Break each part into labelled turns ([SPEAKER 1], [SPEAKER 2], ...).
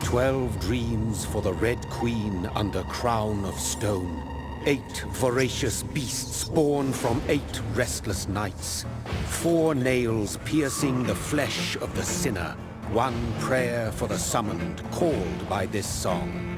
[SPEAKER 1] 12 dreams for the Red Queen under crown of stone. 8 voracious beasts born from 8 restless nights. 4 nails piercing the flesh of the sinner. 1 prayer for the summoned, called by this song.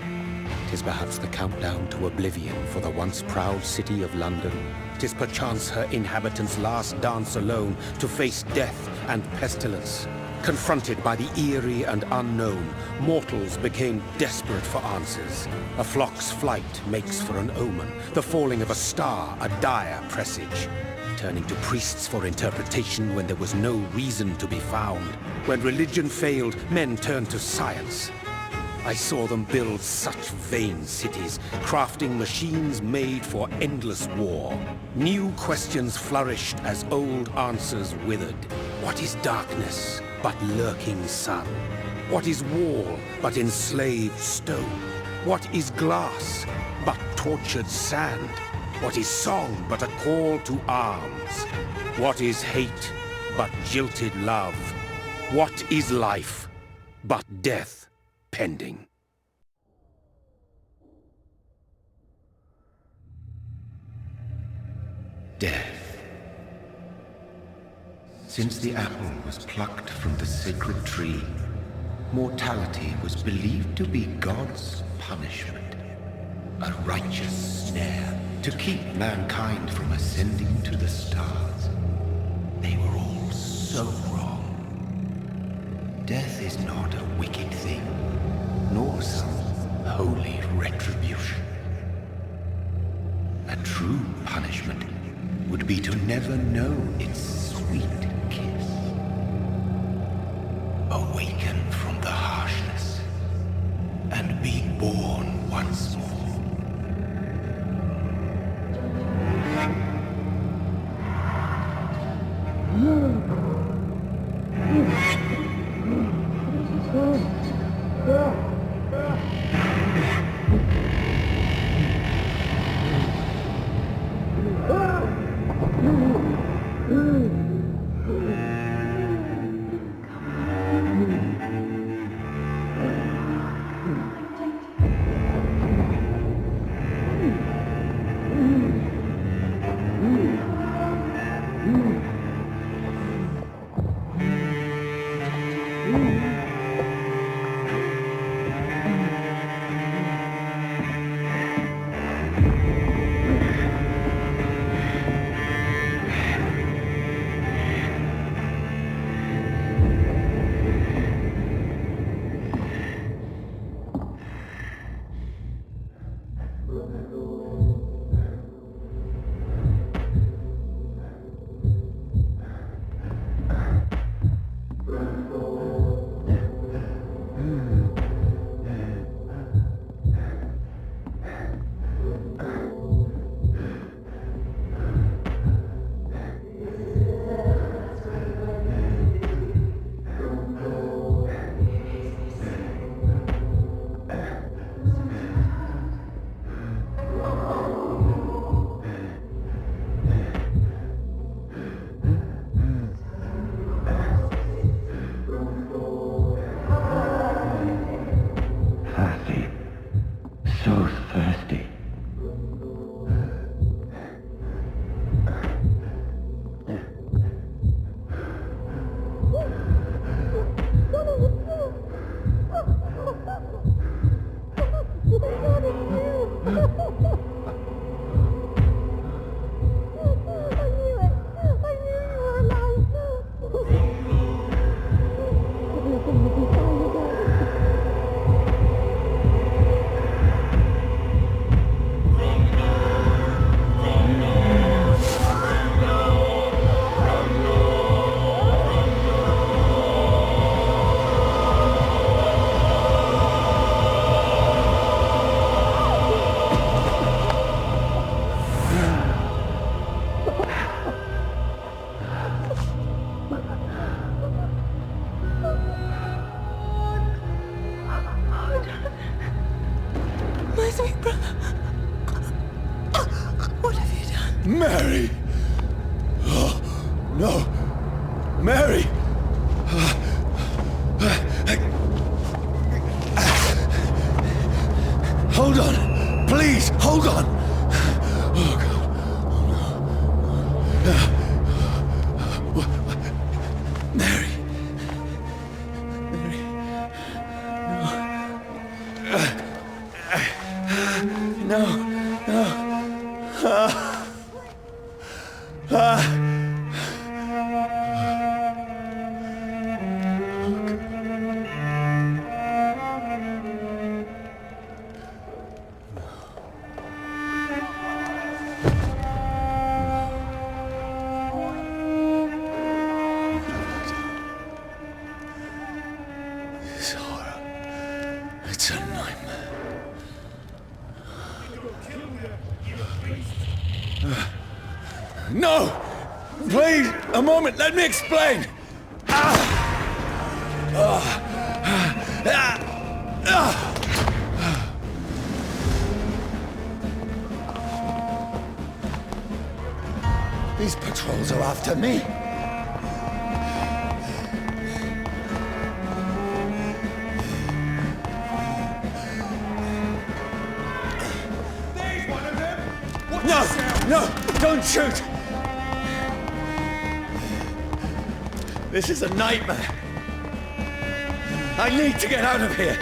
[SPEAKER 1] 'Tis perhaps the countdown to oblivion for the once proud city of London. 'Tis perchance her inhabitants' last dance alone to face death and pestilence. Confronted by the eerie and unknown, mortals became desperate for answers. A flock's flight makes for an omen, the falling of a star a dire presage. Turning to priests for interpretation when there was no reason to be found. When religion failed, men turned to science. I saw them build such vain cities, crafting machines made for endless war. New questions flourished as old answers withered. What is darkness but lurking sun? What is wall but enslaved stone? What is glass but tortured sand? What is song but a call to arms? What is hate but jilted love? What is life but death pending?
[SPEAKER 2] Death. Since the apple was plucked from the sacred tree, mortality was believed to be God's punishment, a righteous snare to keep mankind from ascending to the stars. They were all so wrong. Death is not a wicked thing, nor some holy retribution. A true punishment would be to never know its sweet kiss. Awaken from the harshness and be born once more.
[SPEAKER 3] Mary! Oh, no! Mary! This horror. It's a nightmare. No! Please, a moment, let me explain! These patrols are after me. No, don't shoot! This is a nightmare. I need to get out of here.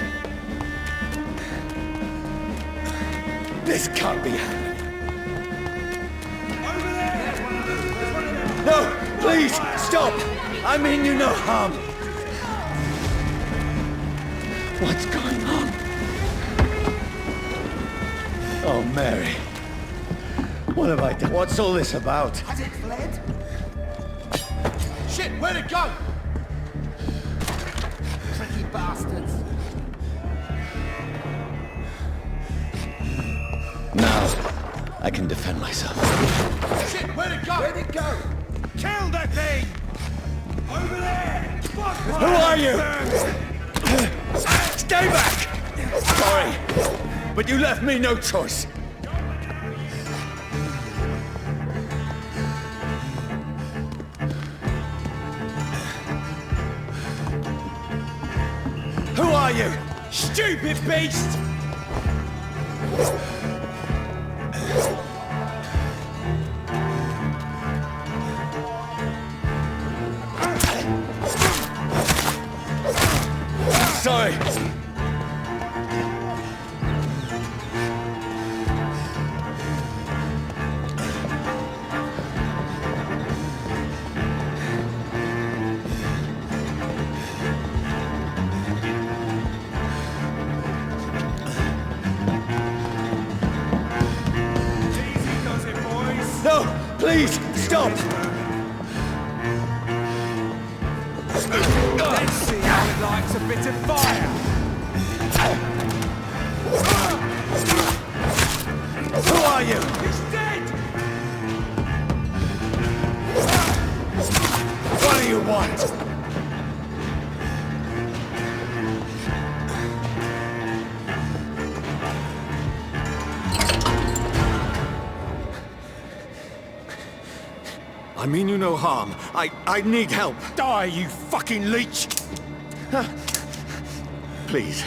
[SPEAKER 3] This can't be happening. No, please, stop! I mean you no harm. What's going on? Oh, Mary. What have I done? What's all this about?
[SPEAKER 4] Has it fled?
[SPEAKER 3] Shit, where'd it go?
[SPEAKER 4] Tricky bastards.
[SPEAKER 3] Now, I can defend myself.
[SPEAKER 4] Shit, where'd it go? Where'd it go?
[SPEAKER 5] Kill that thing! Over there! Fuck!
[SPEAKER 3] Who are you? Stay back! Sorry, but you left me no choice. Who are you?
[SPEAKER 5] Stupid beast!
[SPEAKER 3] Sorry.
[SPEAKER 5] Easy does it, boys!
[SPEAKER 3] No, please, stop!
[SPEAKER 5] Let's see how it likes a bit of fire!
[SPEAKER 3] Who are you?
[SPEAKER 5] He's dead!
[SPEAKER 3] What do you want? I mean you no harm. I need help.
[SPEAKER 5] Die, you fucking leech!
[SPEAKER 3] Please,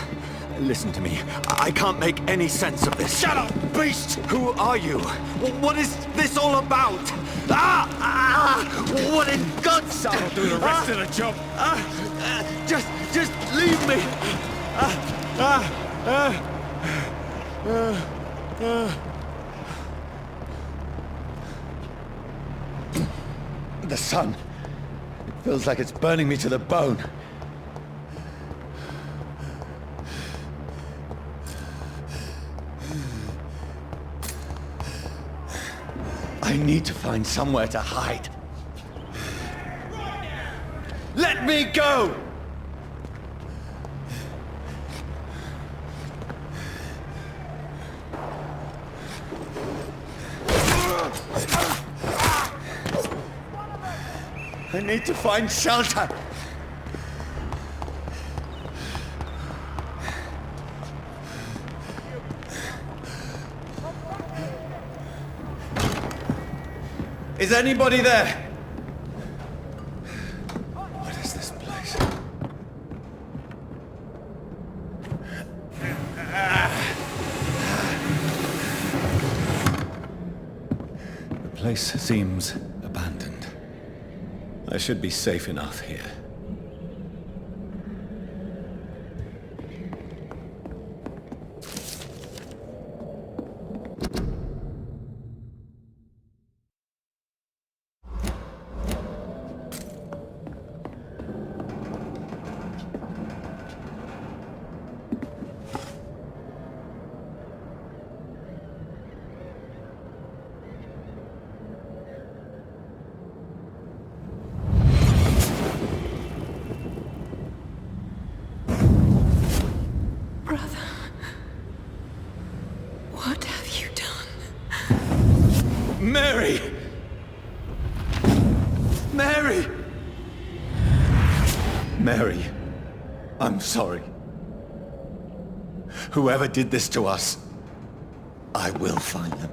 [SPEAKER 3] listen to me. I can't make any sense of this.
[SPEAKER 5] Shut up, beast!
[SPEAKER 3] Who are you? What is this all about? What in God's name?
[SPEAKER 5] I'll do the rest of the job.
[SPEAKER 3] Just leave me. The sun. It feels like it's burning me to the bone. I need to find somewhere to hide. Let me go! I need to find shelter. Is anybody there? What is this place? The place seems abandoned. I should be safe enough here. I'm sorry. Whoever did this to us, I will find them.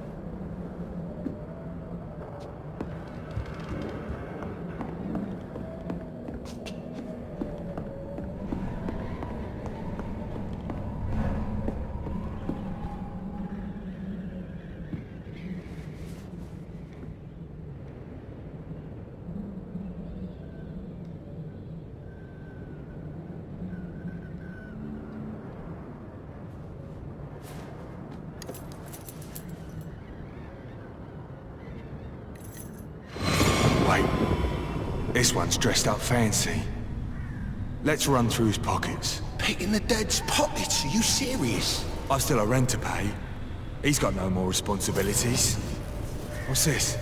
[SPEAKER 5] Wait. This one's dressed up fancy. Let's run through his pockets.
[SPEAKER 4] Picking the dead's pockets? Are you serious?
[SPEAKER 5] I've still a rent to pay. He's got no more responsibilities. What's this?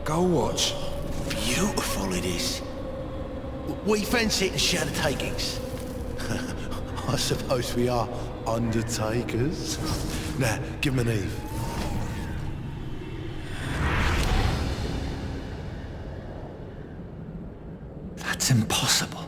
[SPEAKER 5] Gold watch.
[SPEAKER 4] Beautiful it is. We fancy it and share the takings. I suppose we are undertakers. Now, give him an Eve.
[SPEAKER 3] That's impossible.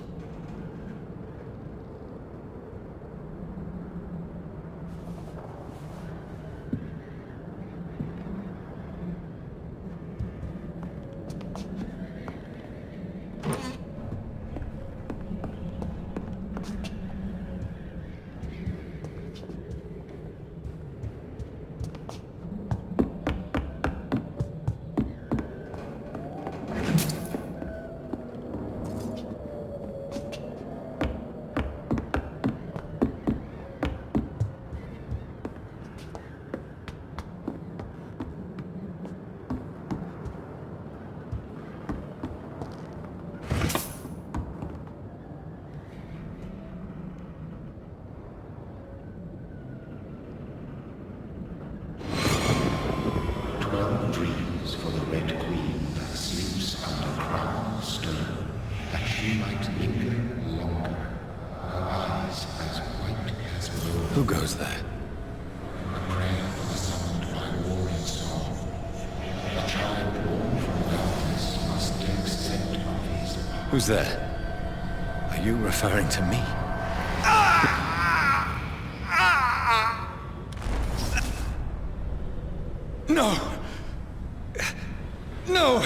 [SPEAKER 2] Dreams for the Red Queen that sleeps under crown of stone, that she might linger longer, her eyes as white as snow.
[SPEAKER 3] Who goes there?
[SPEAKER 2] A prayer summoned by warring song. A child born from darkness must take scent of his power.
[SPEAKER 3] Who's there? Are you referring to me? No! No!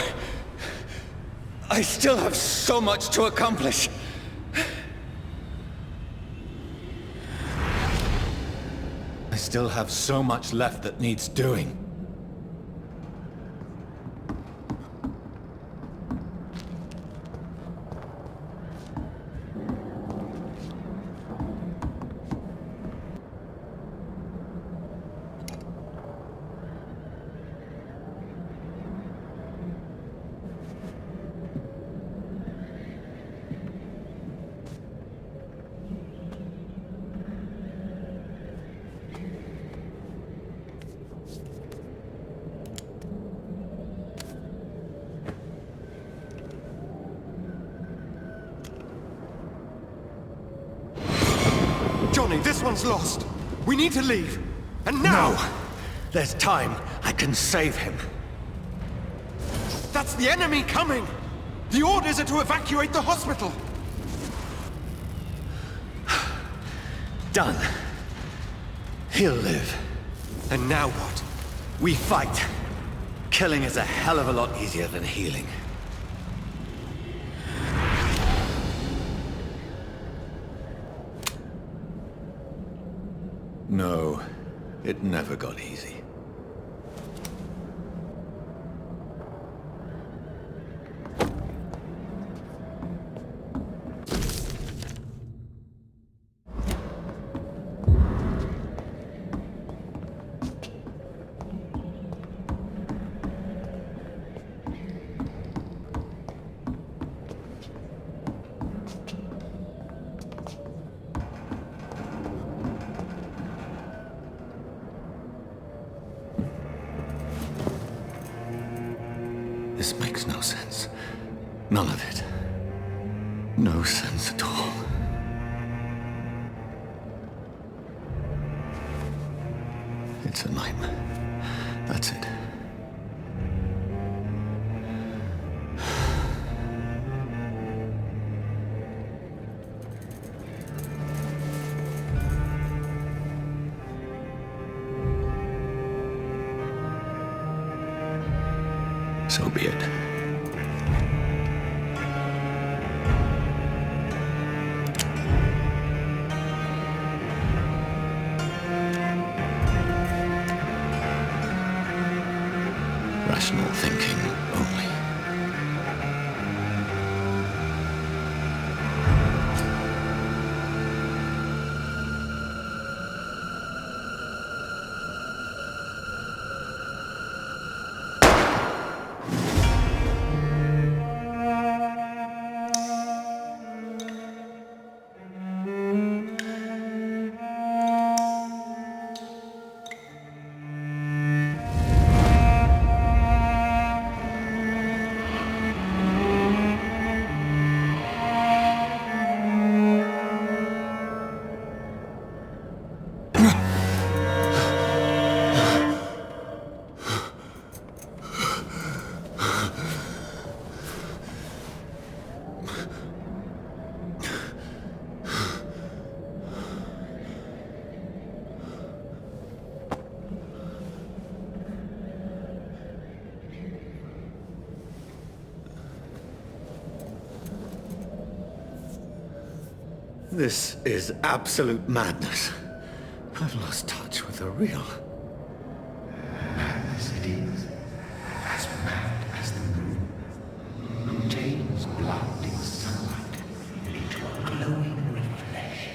[SPEAKER 3] I still have so much to accomplish. I still have so much left that needs doing.
[SPEAKER 6] Johnny, this one's lost. We need to leave. And now!
[SPEAKER 3] No! There's time. I can save him.
[SPEAKER 6] That's the enemy coming! The orders are to evacuate the hospital!
[SPEAKER 3] Done. He'll live.
[SPEAKER 6] And now what?
[SPEAKER 3] We fight. Killing is a hell of a lot easier than healing. No, it never got easy. This makes no sense. None of it. No sense at all. It's a nightmare. That's it. So be it. Rational thinking only.
[SPEAKER 1] This is absolute madness. I've lost touch with the real.
[SPEAKER 2] Madness it is. As mad as the moon. Contains blinding sunlight into a glowing reflection.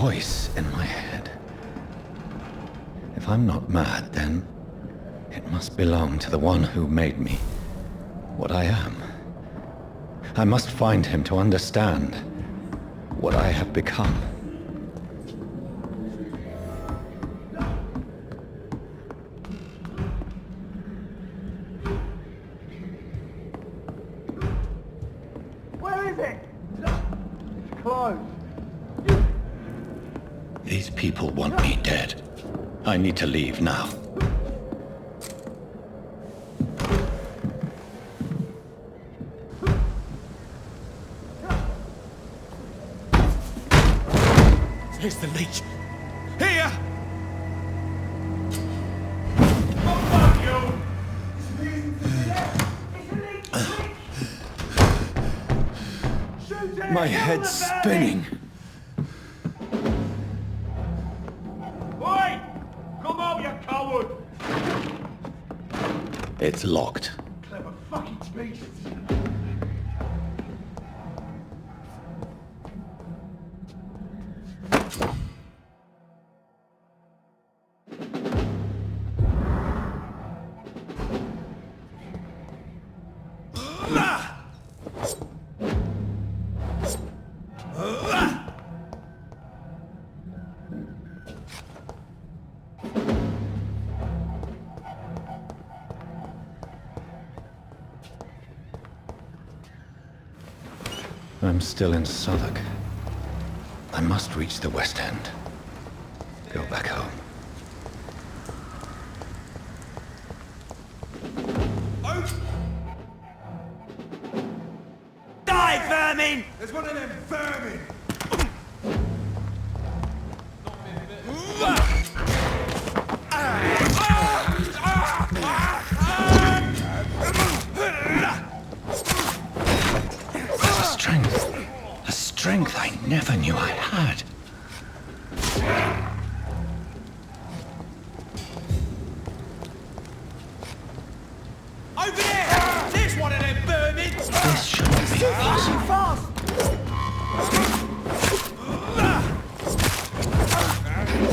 [SPEAKER 3] Voice in my head. If I'm not mad, then it must belong to the one who made me what I am. I must find him to understand what I have become.
[SPEAKER 6] Where is it? It's closed.
[SPEAKER 3] These people want me dead. I need to leave now.
[SPEAKER 6] Here's the leech. Here!
[SPEAKER 3] My head's spinning.
[SPEAKER 6] Oi! Come out, you coward!
[SPEAKER 3] It's locked.
[SPEAKER 6] Clever fucking speeches.
[SPEAKER 3] I'm still in Southwark. I must reach the West End. Go back home.
[SPEAKER 6] Die, vermin! There's one of them vermin!
[SPEAKER 3] A strength I never knew I had.
[SPEAKER 6] Over there! There's one of them vermin!
[SPEAKER 3] This shouldn't be possible.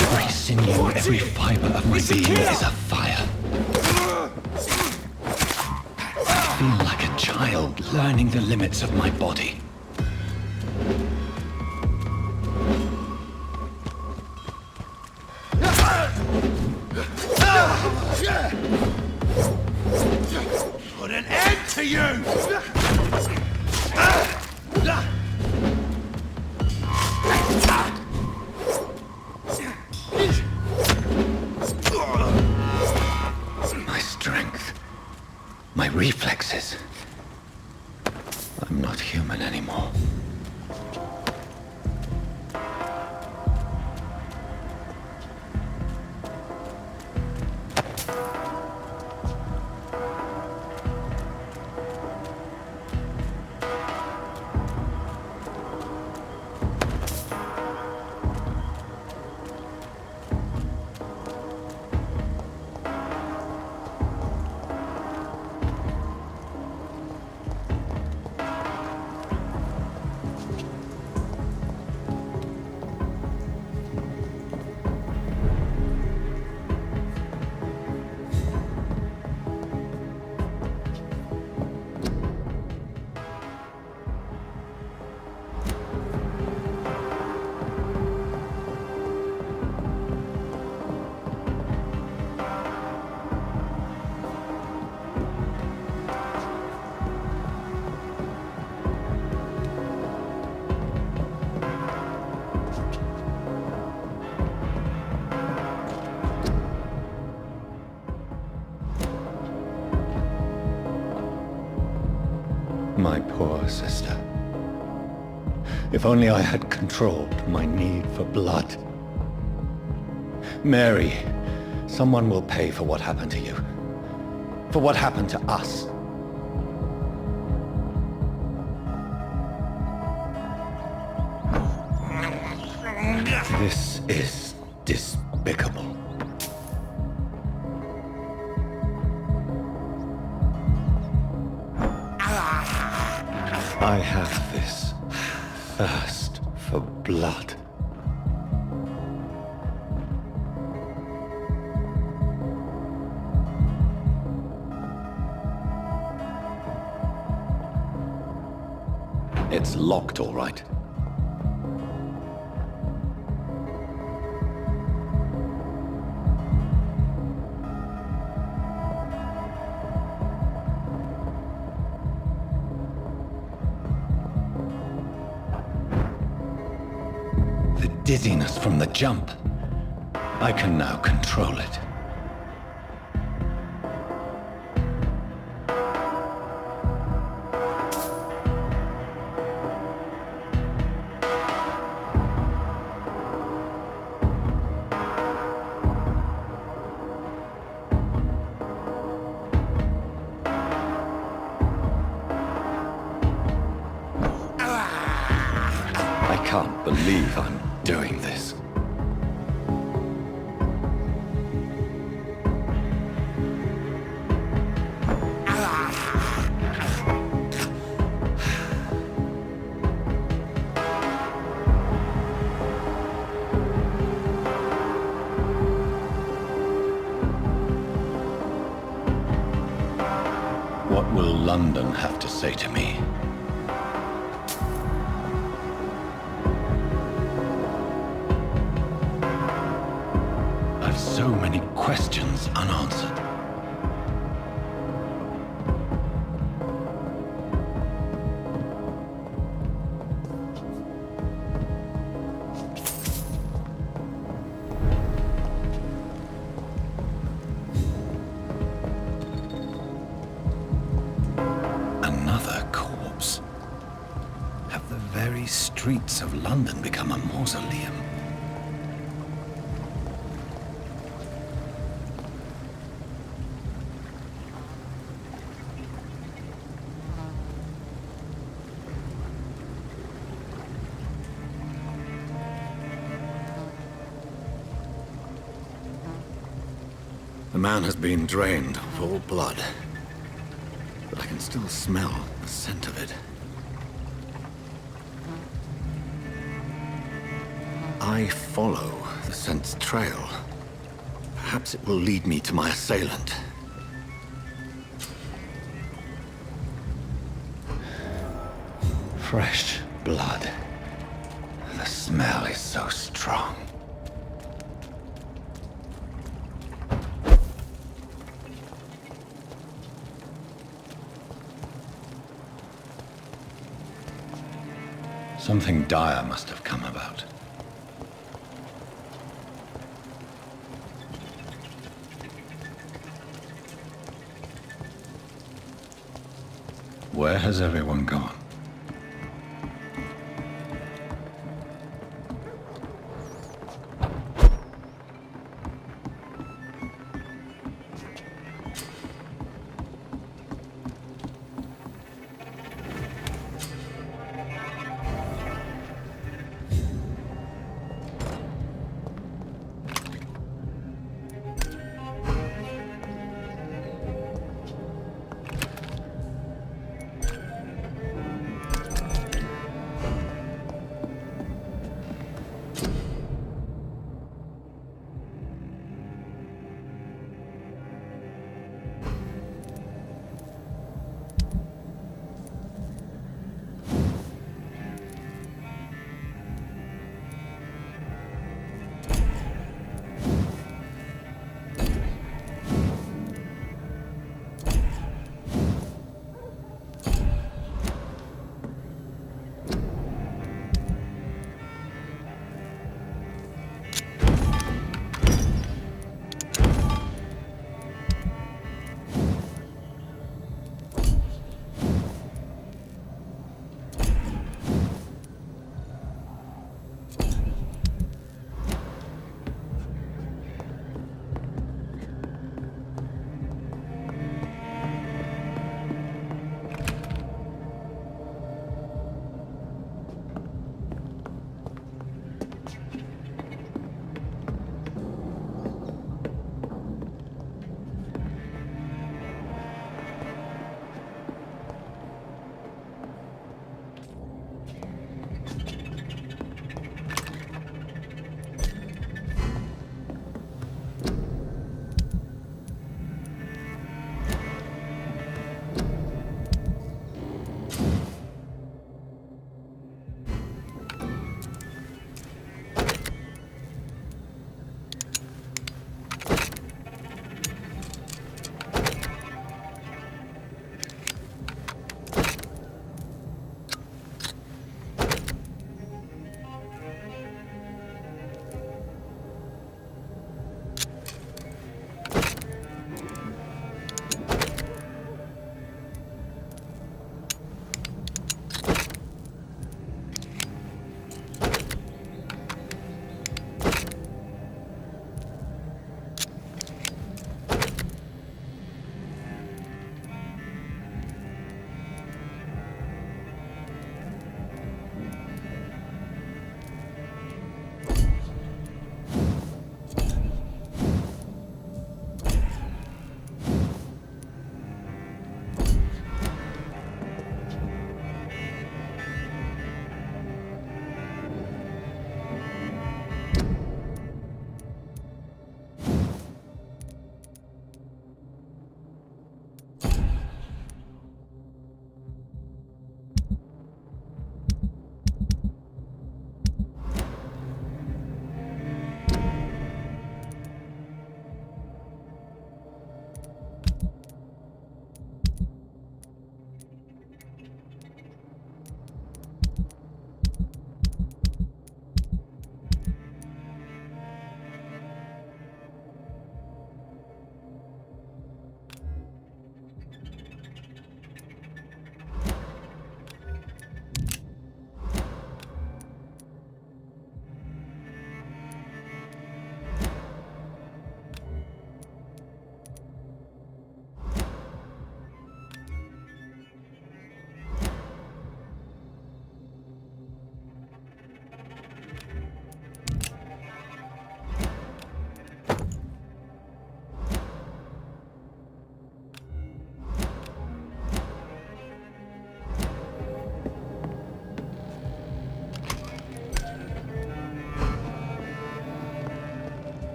[SPEAKER 3] Every sinew, every fiber of my being is afire. learning the limits of my body.
[SPEAKER 4] Put an end to you!
[SPEAKER 3] My strength, my reflexes. I'm not human anymore. My poor sister. If only I had controlled my need for blood. Mary, someone will pay for what happened to you. For what happened to us. This is despicable. I have this thirst for blood. It's locked, all right. Dizziness from the jump. I can now control it. I can't believe I'm doing this. What will London have to say to me? So many questions unanswered. Another corpse. Have the very streets of London become a mausoleum? The man has been drained of all blood, but I can still smell the scent of it. I follow the scent's trail. Perhaps it will lead me to my assailant. Fresh blood. The smell is so strong. Something dire must have come about. Where has everyone gone?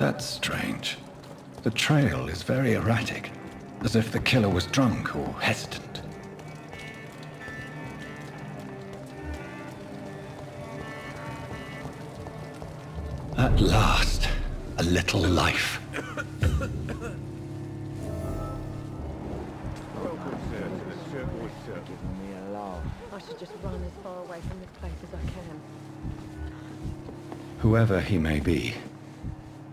[SPEAKER 3] That's strange. The trail is very erratic, as if the killer was drunk or hesitant. At last, a little life.
[SPEAKER 7] I should just run as far away from this place as I can.
[SPEAKER 3] Whoever he may be,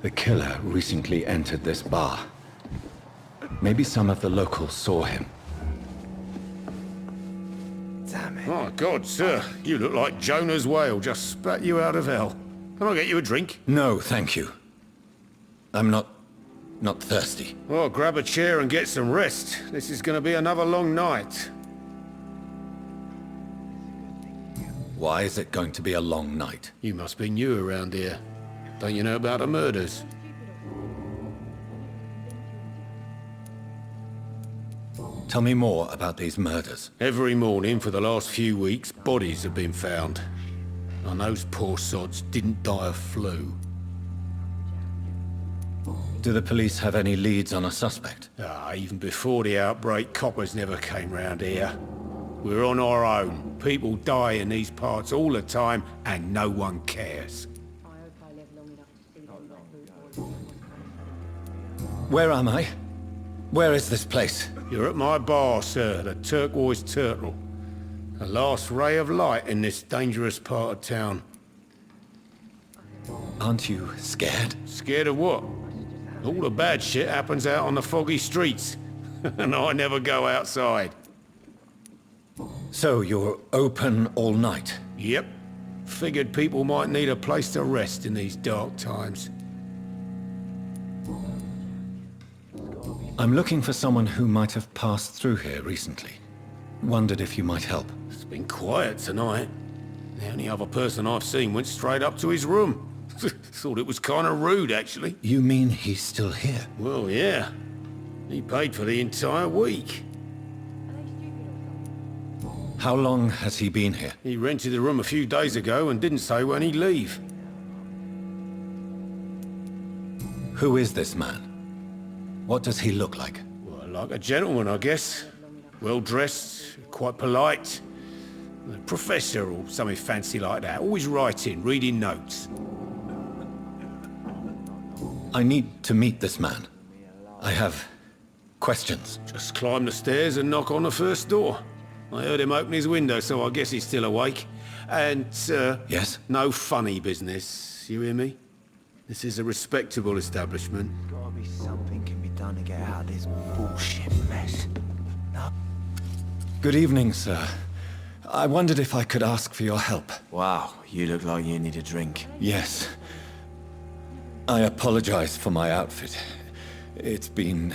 [SPEAKER 3] the killer recently entered this bar. Maybe some of the locals saw him.
[SPEAKER 4] Damn it.
[SPEAKER 1] My God, sir, you look like Jonah's whale just spat you out of hell. Can I get you a drink?
[SPEAKER 3] No, thank you. I'm not thirsty.
[SPEAKER 1] Well, grab a chair and get some rest. This is going to be another long night.
[SPEAKER 3] Why is it going to be a long night?
[SPEAKER 1] You must be new around here. Don't you know about the murders?
[SPEAKER 3] Tell me more about these murders.
[SPEAKER 1] Every morning for the last few weeks, bodies have been found. And those poor sods didn't die of flu.
[SPEAKER 3] Do the police have any leads on a suspect?
[SPEAKER 1] Even before the outbreak, coppers never came round here. We're on our own. People die in these parts all the time, and no one cares.
[SPEAKER 7] I hope I live long enough to see them wet boot boys.
[SPEAKER 3] Where am I? Where is this place?
[SPEAKER 1] You're at my bar, sir, the Turquoise Turtle. The last ray of light in this dangerous part of town.
[SPEAKER 3] Aren't you scared?
[SPEAKER 1] Scared of what? All the bad shit happens out on the foggy streets. And I never go outside.
[SPEAKER 3] So you're open all night?
[SPEAKER 1] Yep. Figured people might need a place to rest in these dark times.
[SPEAKER 3] I'm looking for someone who might have passed through here recently. Wondered if you might help.
[SPEAKER 1] It's been quiet tonight. The only other person I've seen went straight up to his room. Thought it was kind of rude, actually.
[SPEAKER 3] You mean he's still here?
[SPEAKER 1] Well, yeah. He paid for the entire week.
[SPEAKER 3] How long has he been here?
[SPEAKER 1] He rented the room a few days ago and didn't say when he'd leave.
[SPEAKER 3] Who is this man? What does he look like?
[SPEAKER 1] Well, like a gentleman, I guess. Well-dressed, quite polite. A professor or something fancy like that. Always writing, reading notes.
[SPEAKER 3] I need to meet this man. I have questions.
[SPEAKER 1] Just climb the stairs and knock on the first door. I heard him open his window, so I guess he's still awake. And,
[SPEAKER 3] Yes?
[SPEAKER 1] no funny business. You hear me? This is a respectable establishment.
[SPEAKER 4] Gotta be something can be done to get out of this bullshit mess. No.
[SPEAKER 3] Good evening, sir. I wondered if I could ask for your help.
[SPEAKER 4] Wow, you look like you need a drink.
[SPEAKER 3] Yes. I apologize for my outfit. It's been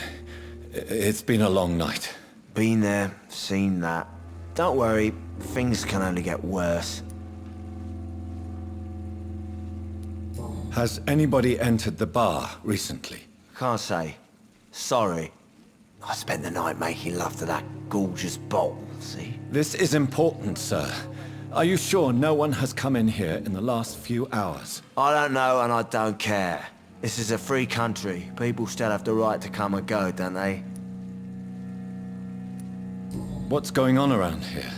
[SPEAKER 3] a long night.
[SPEAKER 4] Been there, seen that. Don't worry, things can only get worse.
[SPEAKER 3] Has anybody entered the bar recently?
[SPEAKER 4] Can't say. Sorry. I spent the night making love to that gorgeous bottle, see?
[SPEAKER 3] This is important, sir. Are you sure no one has come in here in the last few hours?
[SPEAKER 4] I don't know and I don't care. This is a free country. People still have the right to come and go, don't they?
[SPEAKER 3] What's going on around here?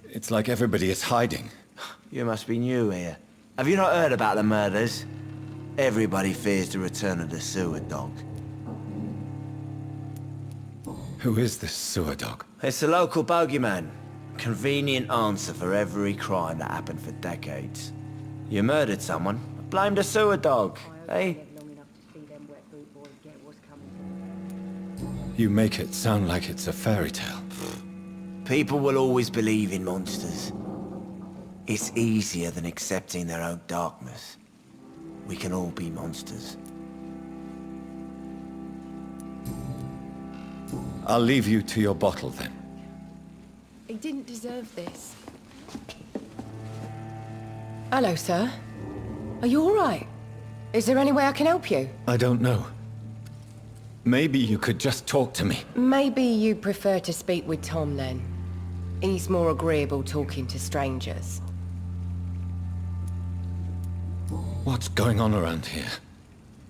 [SPEAKER 3] It's like everybody is hiding.
[SPEAKER 4] You must be new here. Have you not heard about the murders? Everybody fears the return of the sewer dog.
[SPEAKER 3] Who is this sewer dog?
[SPEAKER 4] It's the local bogeyman. Convenient answer for every crime that happened for decades. You murdered someone, blame the sewer dog, eh?
[SPEAKER 7] Long enough to see them wet boot boys get what's coming to them.
[SPEAKER 3] You make it sound like it's a fairy tale.
[SPEAKER 4] People will always believe in monsters. It's easier than accepting their own darkness. We can all be monsters.
[SPEAKER 3] I'll leave you to your bottle then.
[SPEAKER 7] He didn't deserve this. Hello, sir. Are you all right? Is there any way I can help you?
[SPEAKER 3] I don't know. Maybe you could just talk to me.
[SPEAKER 7] Maybe you prefer to speak with Tom, then. He's more agreeable talking to strangers.
[SPEAKER 3] What's going on around here?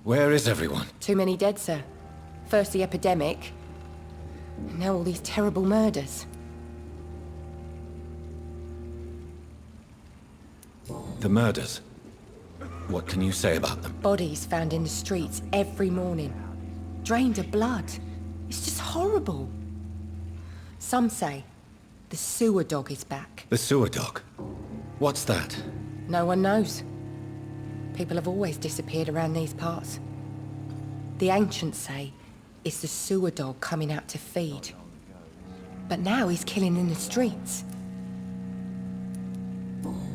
[SPEAKER 3] Where is everyone?
[SPEAKER 7] Too many dead, sir. First the epidemic, and now all these terrible murders.
[SPEAKER 3] The murders? What can you say about them?
[SPEAKER 7] Bodies found in the streets every morning. Drained of blood. It's just horrible. Some say the sewer dog is back.
[SPEAKER 3] The sewer dog? What's that?
[SPEAKER 7] No one knows. People have always disappeared around these parts. The ancients say it's the sewer dog coming out to feed. But now he's killing in the streets.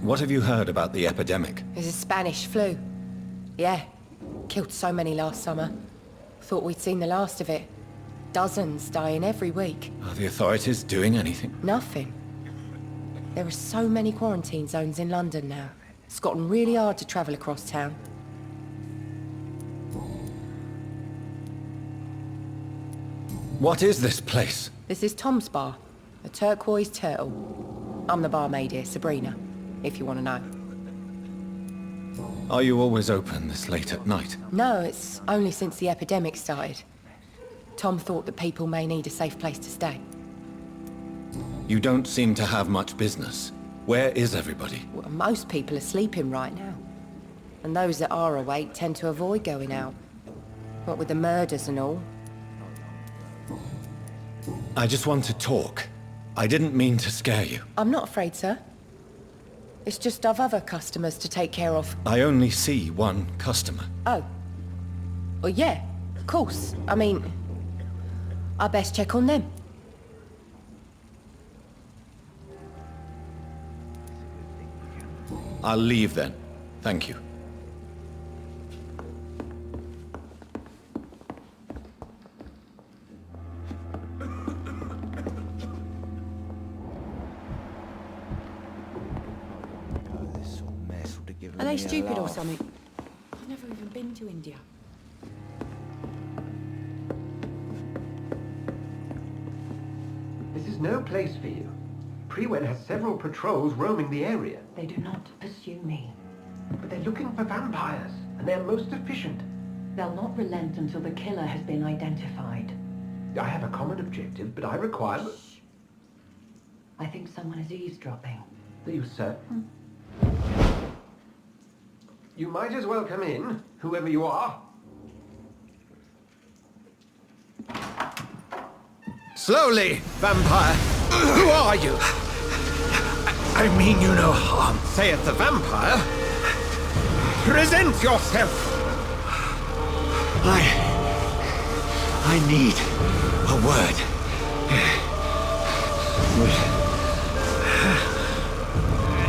[SPEAKER 3] What have you heard about the epidemic?
[SPEAKER 7] There's a Spanish flu. Yeah. Killed so many last summer. Thought we'd seen the last of it. Dozens dying every week.
[SPEAKER 3] Are the authorities doing anything?
[SPEAKER 7] Nothing. There are so many quarantine zones in London now. It's gotten really hard to travel across town.
[SPEAKER 3] What is this place?
[SPEAKER 7] This is Tom's bar. A turquoise turtle. I'm the barmaid here, Sabrina, if you want to know.
[SPEAKER 3] Are you always open this late at night?
[SPEAKER 7] No, it's only since the epidemic started. Tom thought that people may need a safe place to stay.
[SPEAKER 3] You don't seem to have much business. Where is everybody?
[SPEAKER 7] Well, most people are sleeping right now. And those that are awake tend to avoid going out. What with the murders and all.
[SPEAKER 3] I just want to talk. I didn't mean to scare you.
[SPEAKER 7] I'm not afraid, sir. It's just I've other customers to take care of.
[SPEAKER 3] I only see one customer.
[SPEAKER 7] Oh. Well, yeah, of course. I mean, I best check on them.
[SPEAKER 3] I'll leave then. Thank you.
[SPEAKER 8] Are they stupid or something? I've never even been to India.
[SPEAKER 9] This is no place for you. Prewen has several patrols roaming the area.
[SPEAKER 8] They do not pursue me.
[SPEAKER 9] But they're looking for vampires, and they're most efficient.
[SPEAKER 8] They'll not relent until the killer has been identified.
[SPEAKER 9] I have a common objective, but I require...
[SPEAKER 8] Shh. I think someone is eavesdropping.
[SPEAKER 9] Are you certain? You might as well come in, whoever you are.
[SPEAKER 1] Slowly, vampire! Who are you?
[SPEAKER 2] I mean you no harm.
[SPEAKER 1] Saith the vampire. Present yourself!
[SPEAKER 2] I need a word. Would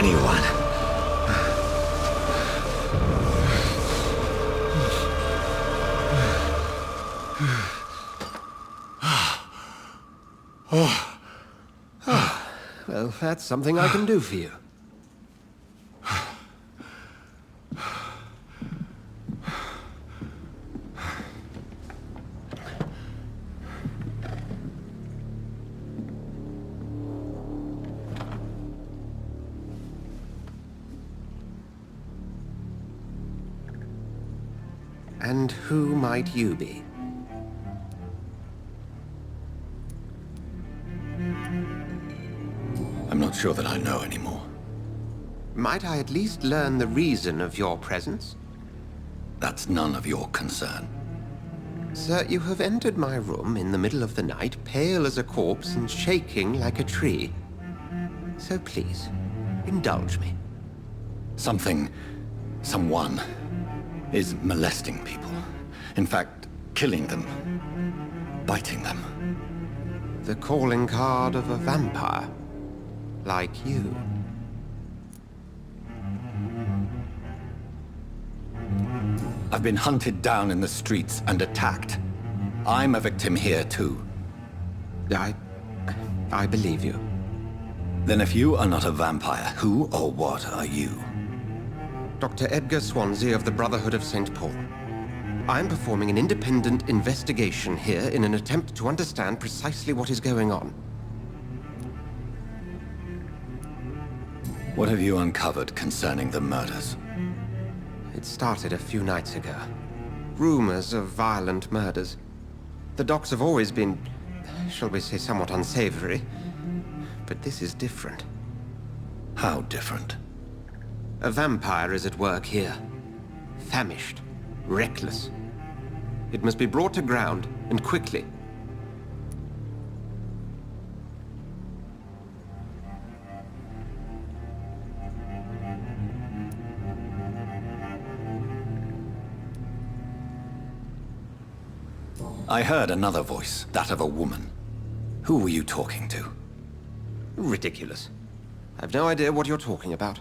[SPEAKER 2] anyone...
[SPEAKER 1] Well, that's something I can do for you. And who might you be?
[SPEAKER 3] I'm not sure that I know anymore.
[SPEAKER 1] Might I at least learn the reason of your presence?
[SPEAKER 3] That's none of your concern.
[SPEAKER 1] Sir, you have entered my room in the middle of the night, pale as a corpse and shaking like a tree. So please, indulge me.
[SPEAKER 3] Someone is molesting people. In fact, killing them. Biting them.
[SPEAKER 1] The calling card of a vampire. Like you.
[SPEAKER 3] I've been hunted down in the streets and attacked. I'm a victim here too.
[SPEAKER 1] I believe you.
[SPEAKER 3] Then if you are not a vampire, who or what are you?
[SPEAKER 1] Dr. Edgar Swansea of the Brotherhood of St. Paul. I'm performing an independent investigation here in an attempt to understand precisely what is going on.
[SPEAKER 3] What have you uncovered concerning the murders?
[SPEAKER 1] It started a few nights ago.
[SPEAKER 10] Rumors of violent murders. The docks have always been, shall we say, somewhat unsavory. But this is different.
[SPEAKER 3] How different?
[SPEAKER 10] A vampire is at work here. Famished. Reckless. It must be brought to ground, and quickly.
[SPEAKER 3] I heard another voice, that of a woman. Who were you talking to?
[SPEAKER 10] Ridiculous. I've no idea what you're talking about.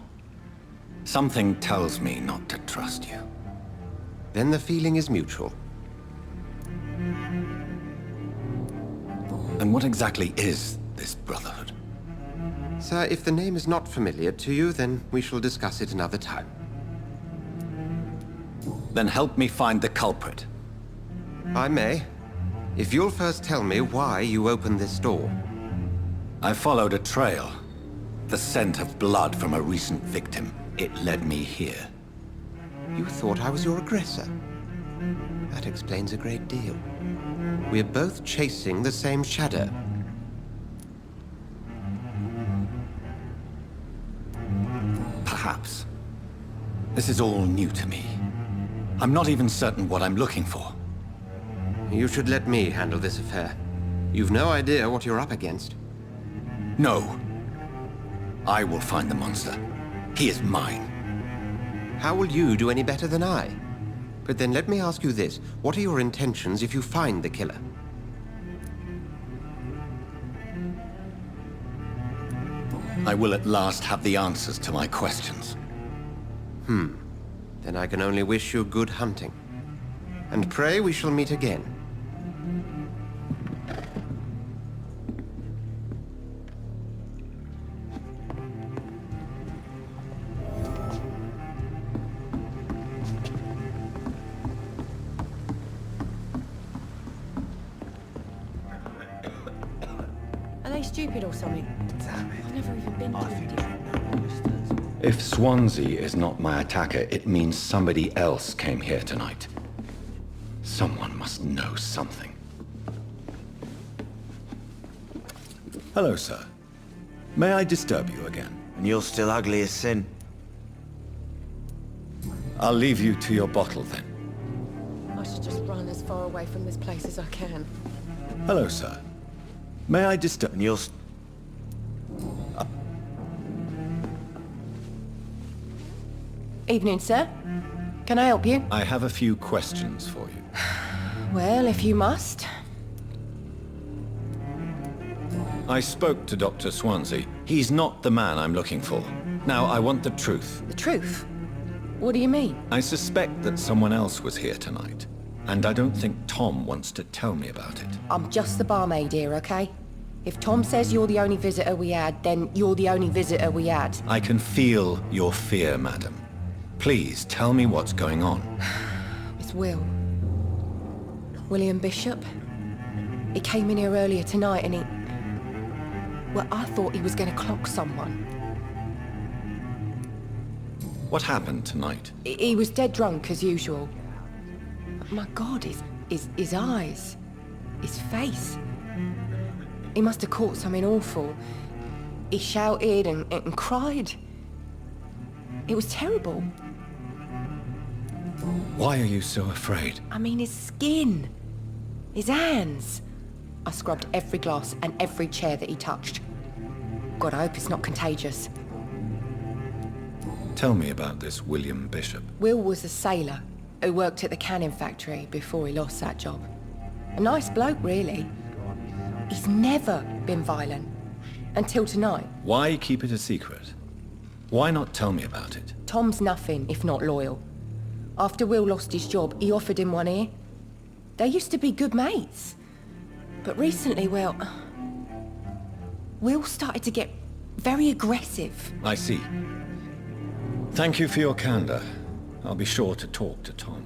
[SPEAKER 3] Something tells me not to trust you.
[SPEAKER 10] Then the feeling is mutual.
[SPEAKER 3] And what exactly is this Brotherhood?
[SPEAKER 10] Sir, if the name is not familiar to you, then we shall discuss it another time.
[SPEAKER 3] Then help me find the culprit.
[SPEAKER 10] I may. If you'll first tell me why you opened this door.
[SPEAKER 3] I followed a trail. The scent of blood from a recent victim. It led me here.
[SPEAKER 10] You thought I was your aggressor. That explains a great deal. We're both chasing the same shadow.
[SPEAKER 3] Perhaps. This is all new to me. I'm not even certain what I'm looking for.
[SPEAKER 10] You should let me handle this affair. You've no idea what you're up against.
[SPEAKER 3] No. I will find the monster. He is mine.
[SPEAKER 10] How will you do any better than I? But then let me ask you this. What are your intentions if you find the killer?
[SPEAKER 3] I will at last have the answers to my questions.
[SPEAKER 10] Then I can only wish you good hunting. And pray we shall meet again.
[SPEAKER 8] Are they stupid or something? I've never even been to them.
[SPEAKER 3] If Swansea is not my attacker, it means somebody else came here tonight. Someone must know something. Hello, sir. May I disturb you again?
[SPEAKER 6] And you're still ugly as sin.
[SPEAKER 3] I'll leave you to your bottle then.
[SPEAKER 7] I should just run as far away from this place as I can.
[SPEAKER 3] Hello, sir. May I disturb...
[SPEAKER 6] And you're...
[SPEAKER 7] Evening, sir. Can I help you?
[SPEAKER 3] I have a few questions for you.
[SPEAKER 7] Well, if you must.
[SPEAKER 3] I spoke to Dr. Swansea. He's not the man I'm looking for. Now, I want the truth.
[SPEAKER 7] The truth? What do you mean?
[SPEAKER 3] I suspect that someone else was here tonight. And I don't think Tom wants to tell me about it.
[SPEAKER 7] I'm just the barmaid here, okay? If Tom says you're the only visitor we had, then you're the only visitor we had.
[SPEAKER 3] I can feel your fear, madam. Please, tell me what's going on.
[SPEAKER 7] It's Will. William Bishop. He came in here earlier tonight and he... Well, I thought he was going to clock someone.
[SPEAKER 3] What happened tonight?
[SPEAKER 7] He was dead drunk, as usual. My God, his eyes. His face. He must have caught something awful. He shouted and cried. It was terrible.
[SPEAKER 3] Why are you so afraid?
[SPEAKER 7] I mean, his skin. His hands. I scrubbed every glass and every chair that he touched. God, I hope it's not contagious.
[SPEAKER 3] Tell me about this William Bishop.
[SPEAKER 7] Will was a sailor who worked at the cannon factory before he lost that job. A nice bloke, really. He's never been violent. Until tonight.
[SPEAKER 3] Why keep it a secret? Why not tell me about it?
[SPEAKER 7] Tom's nothing if not loyal. After Will lost his job, he offered him one ear. They used to be good mates. But recently, well... Will started to get very aggressive.
[SPEAKER 3] I see. Thank you for your candor. I'll be sure to talk to Tom.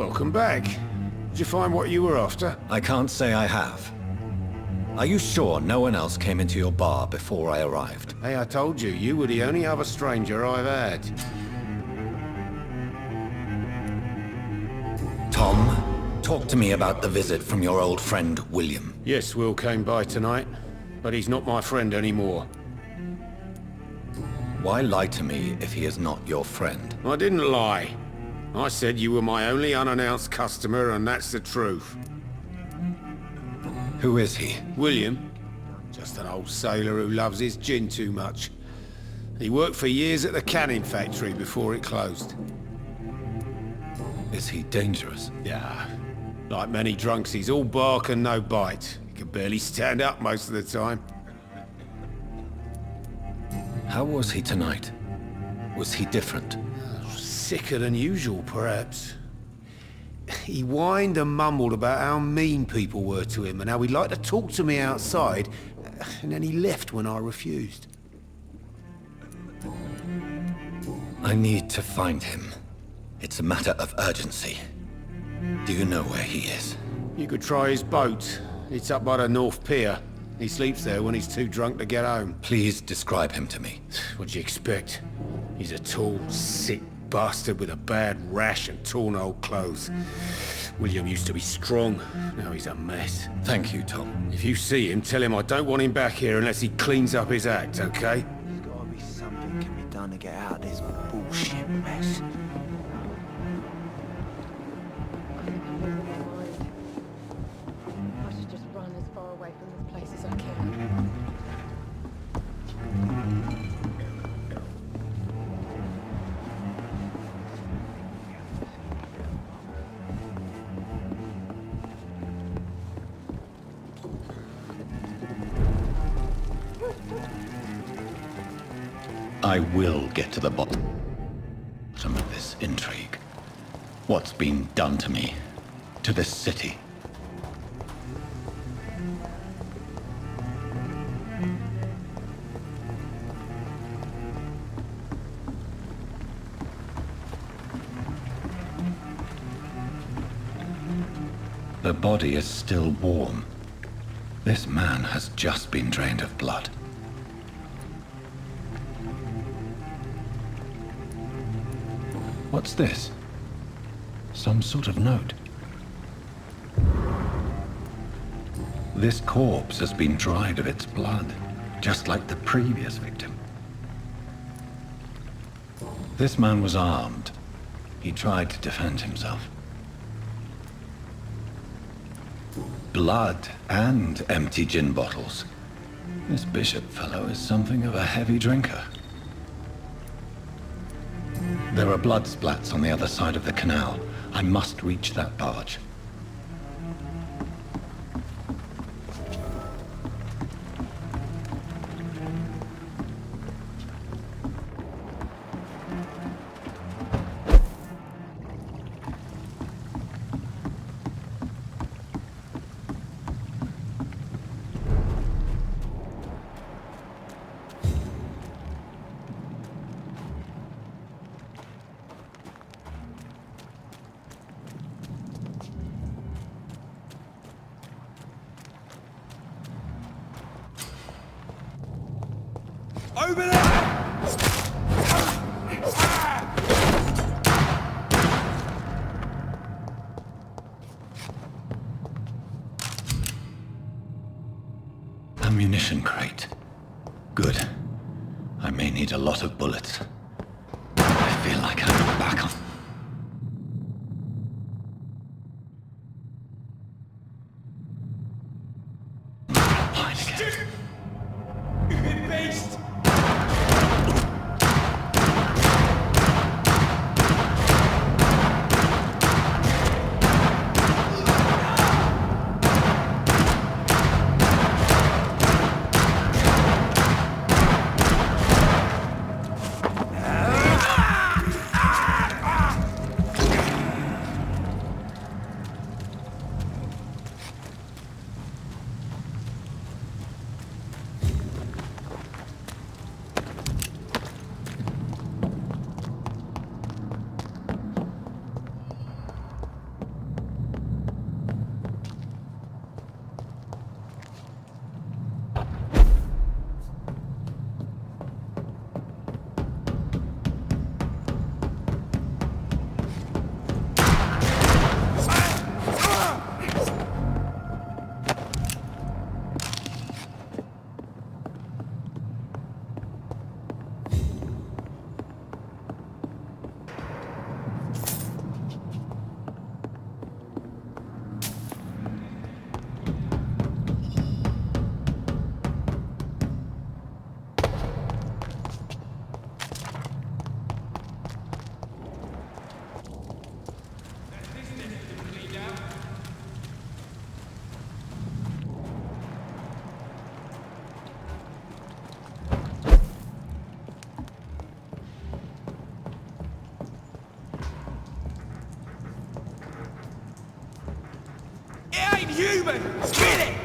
[SPEAKER 11] Welcome back. Did you find what you were after?
[SPEAKER 3] I can't say I have. Are you sure no one else came into your bar before I arrived?
[SPEAKER 11] Hey, I told you, you were the only other stranger I've had.
[SPEAKER 3] Tom, talk to me about the visit from your old friend, William.
[SPEAKER 11] Yes, Will came by tonight, but he's not my friend anymore.
[SPEAKER 3] Why lie to me if he is not your friend?
[SPEAKER 11] I didn't lie. I said you were my only unannounced customer, and that's the truth.
[SPEAKER 3] Who is he?
[SPEAKER 11] William. Just an old sailor who loves his gin too much. He worked for years at the canning factory before it closed.
[SPEAKER 3] Is he dangerous?
[SPEAKER 11] Yeah. Like many drunks, he's all bark and no bite. He can barely stand up most of the time.
[SPEAKER 3] How was he tonight? Was he different?
[SPEAKER 11] Sicker than usual, perhaps. He whined and mumbled about how mean people were to him and how he'd like to talk to me outside, and then he left when I refused.
[SPEAKER 3] I need to find him. It's a matter of urgency. Do you know where he is?
[SPEAKER 11] You could try his boat. It's up by the North Pier. He sleeps there when he's too drunk to get home.
[SPEAKER 3] Please describe him to me.
[SPEAKER 11] What'd you expect? He's a tall, sick bastard with a bad rash and torn old clothes. William used to be strong. Now he's a mess.
[SPEAKER 3] Thank you, Tom.
[SPEAKER 11] If you see him, tell him I don't want him back here unless he cleans up his act, okay?
[SPEAKER 12] There's gotta be something can be done to get out of this bullshit mess.
[SPEAKER 8] I should just run as far away from this place as I can.
[SPEAKER 3] I will get to the bottom of this intrigue. What's been done to me, to this city. The body is still warm. This man has just been drained of blood. What's this? Some sort of note. This corpse has been dried of its blood, just like the previous victim. This man was armed. He tried to defend himself. Blood and empty gin bottles. This bishop fellow is something of a heavy drinker. There are blood splats on the other side of the canal. I must reach that barge.
[SPEAKER 6] Over there!
[SPEAKER 3] Ammunition crate. Good. I may need a lot of bullets. I feel like I'm back on.
[SPEAKER 6] human! Get it!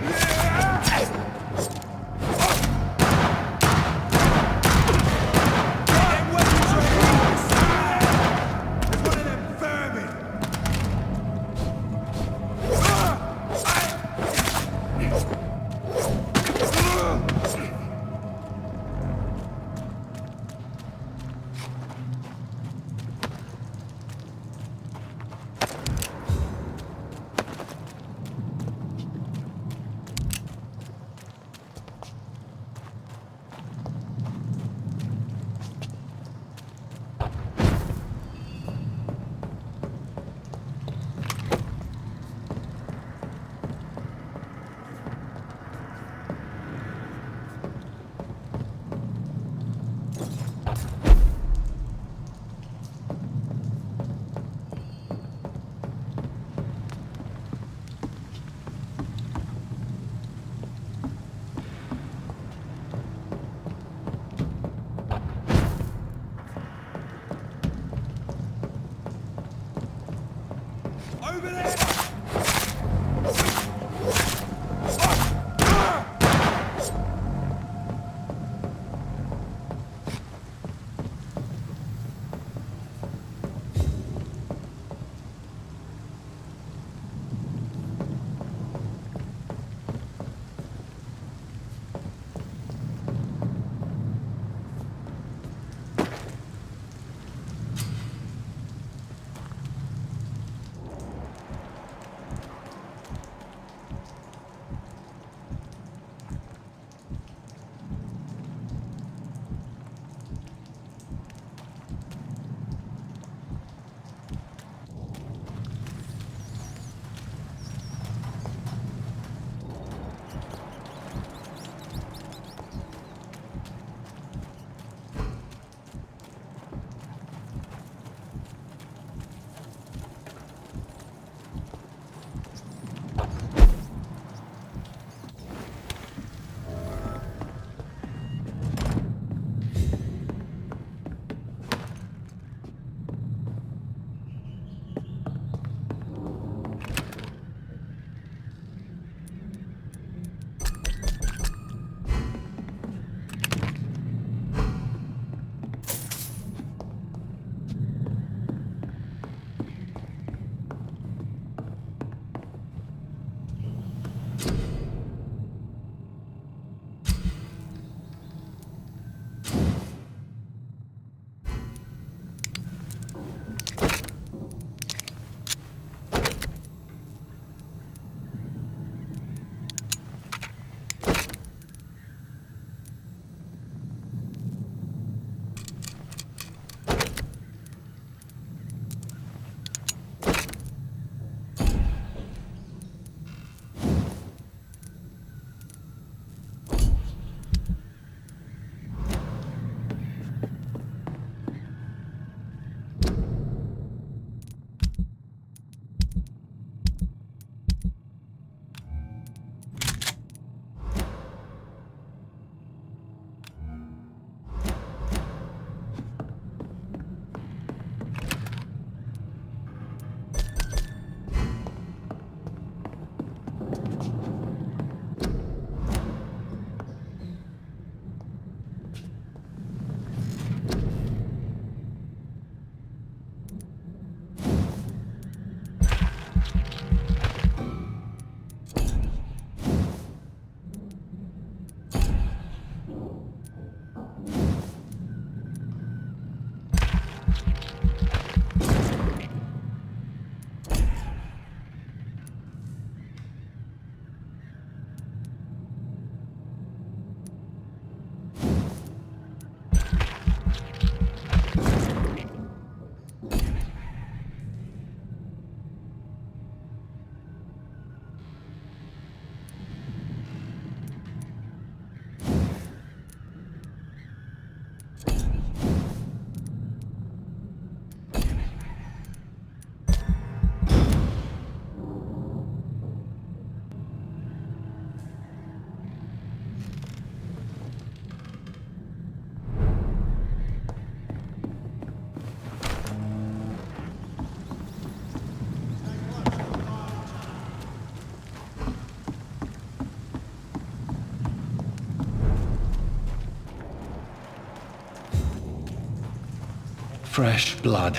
[SPEAKER 3] Fresh blood.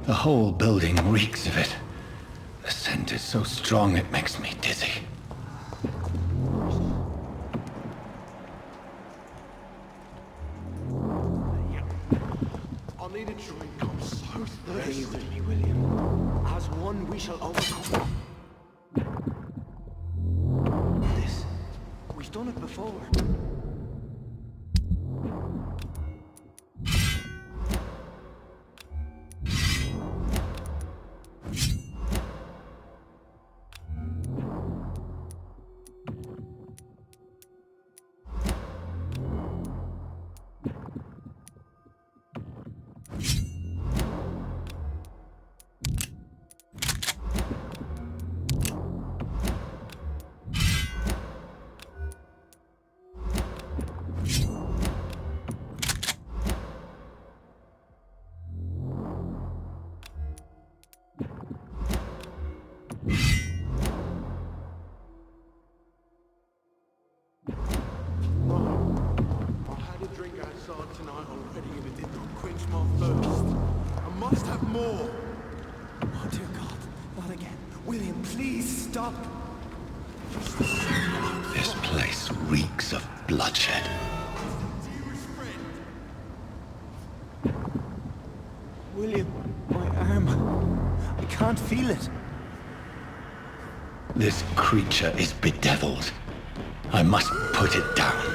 [SPEAKER 3] The whole building reeks of it. The scent is so strong it makes me dizzy.
[SPEAKER 6] I need a drink. I'm so thirsty. Stay with me, William. As one, we shall overcome. This. We've done it before. Tonight already, and it did not quench my thirst. I must have more. Oh dear God, not again. William, please stop.
[SPEAKER 3] This place reeks of bloodshed.
[SPEAKER 6] William, my arm. I can't feel it.
[SPEAKER 3] This creature is bedeviled. I must put it down.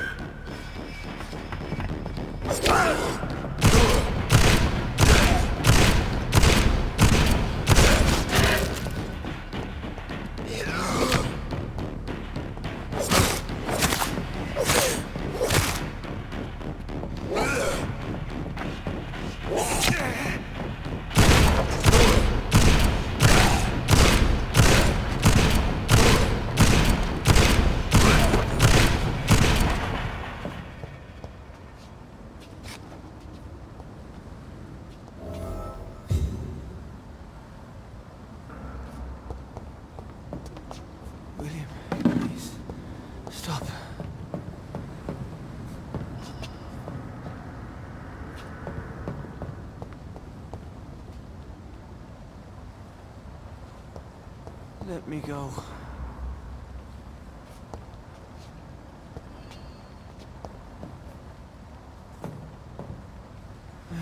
[SPEAKER 6] Let me go.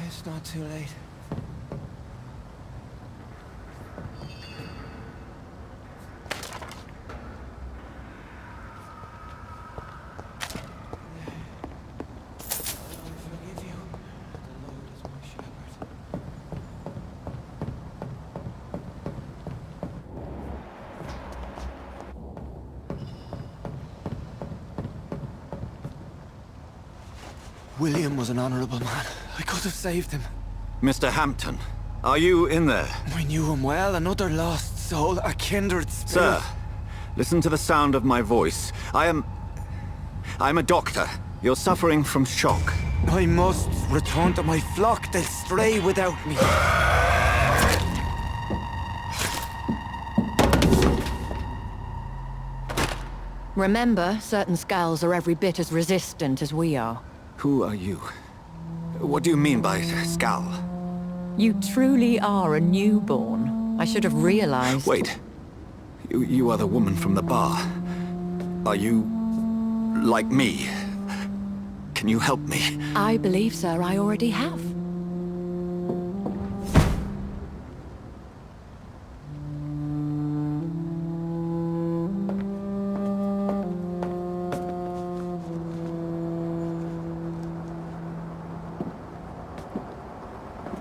[SPEAKER 6] It's not too late. William was an honorable man. I could have saved him.
[SPEAKER 3] Mr. Hampton, are you in there?
[SPEAKER 6] I knew him well, another lost soul, a kindred spirit.
[SPEAKER 3] Sir, listen to the sound of my voice. I'm a doctor. You're suffering from shock.
[SPEAKER 6] I must return to my flock. They'll stray without me.
[SPEAKER 13] Remember, certain skulls are every bit as resistant as we are.
[SPEAKER 3] Who are you? What do you mean by skull?
[SPEAKER 13] You truly are a newborn. I should have realized.
[SPEAKER 3] Wait. You are the woman from the bar. Are you like me? Can you help me?
[SPEAKER 13] I believe, sir, I already have.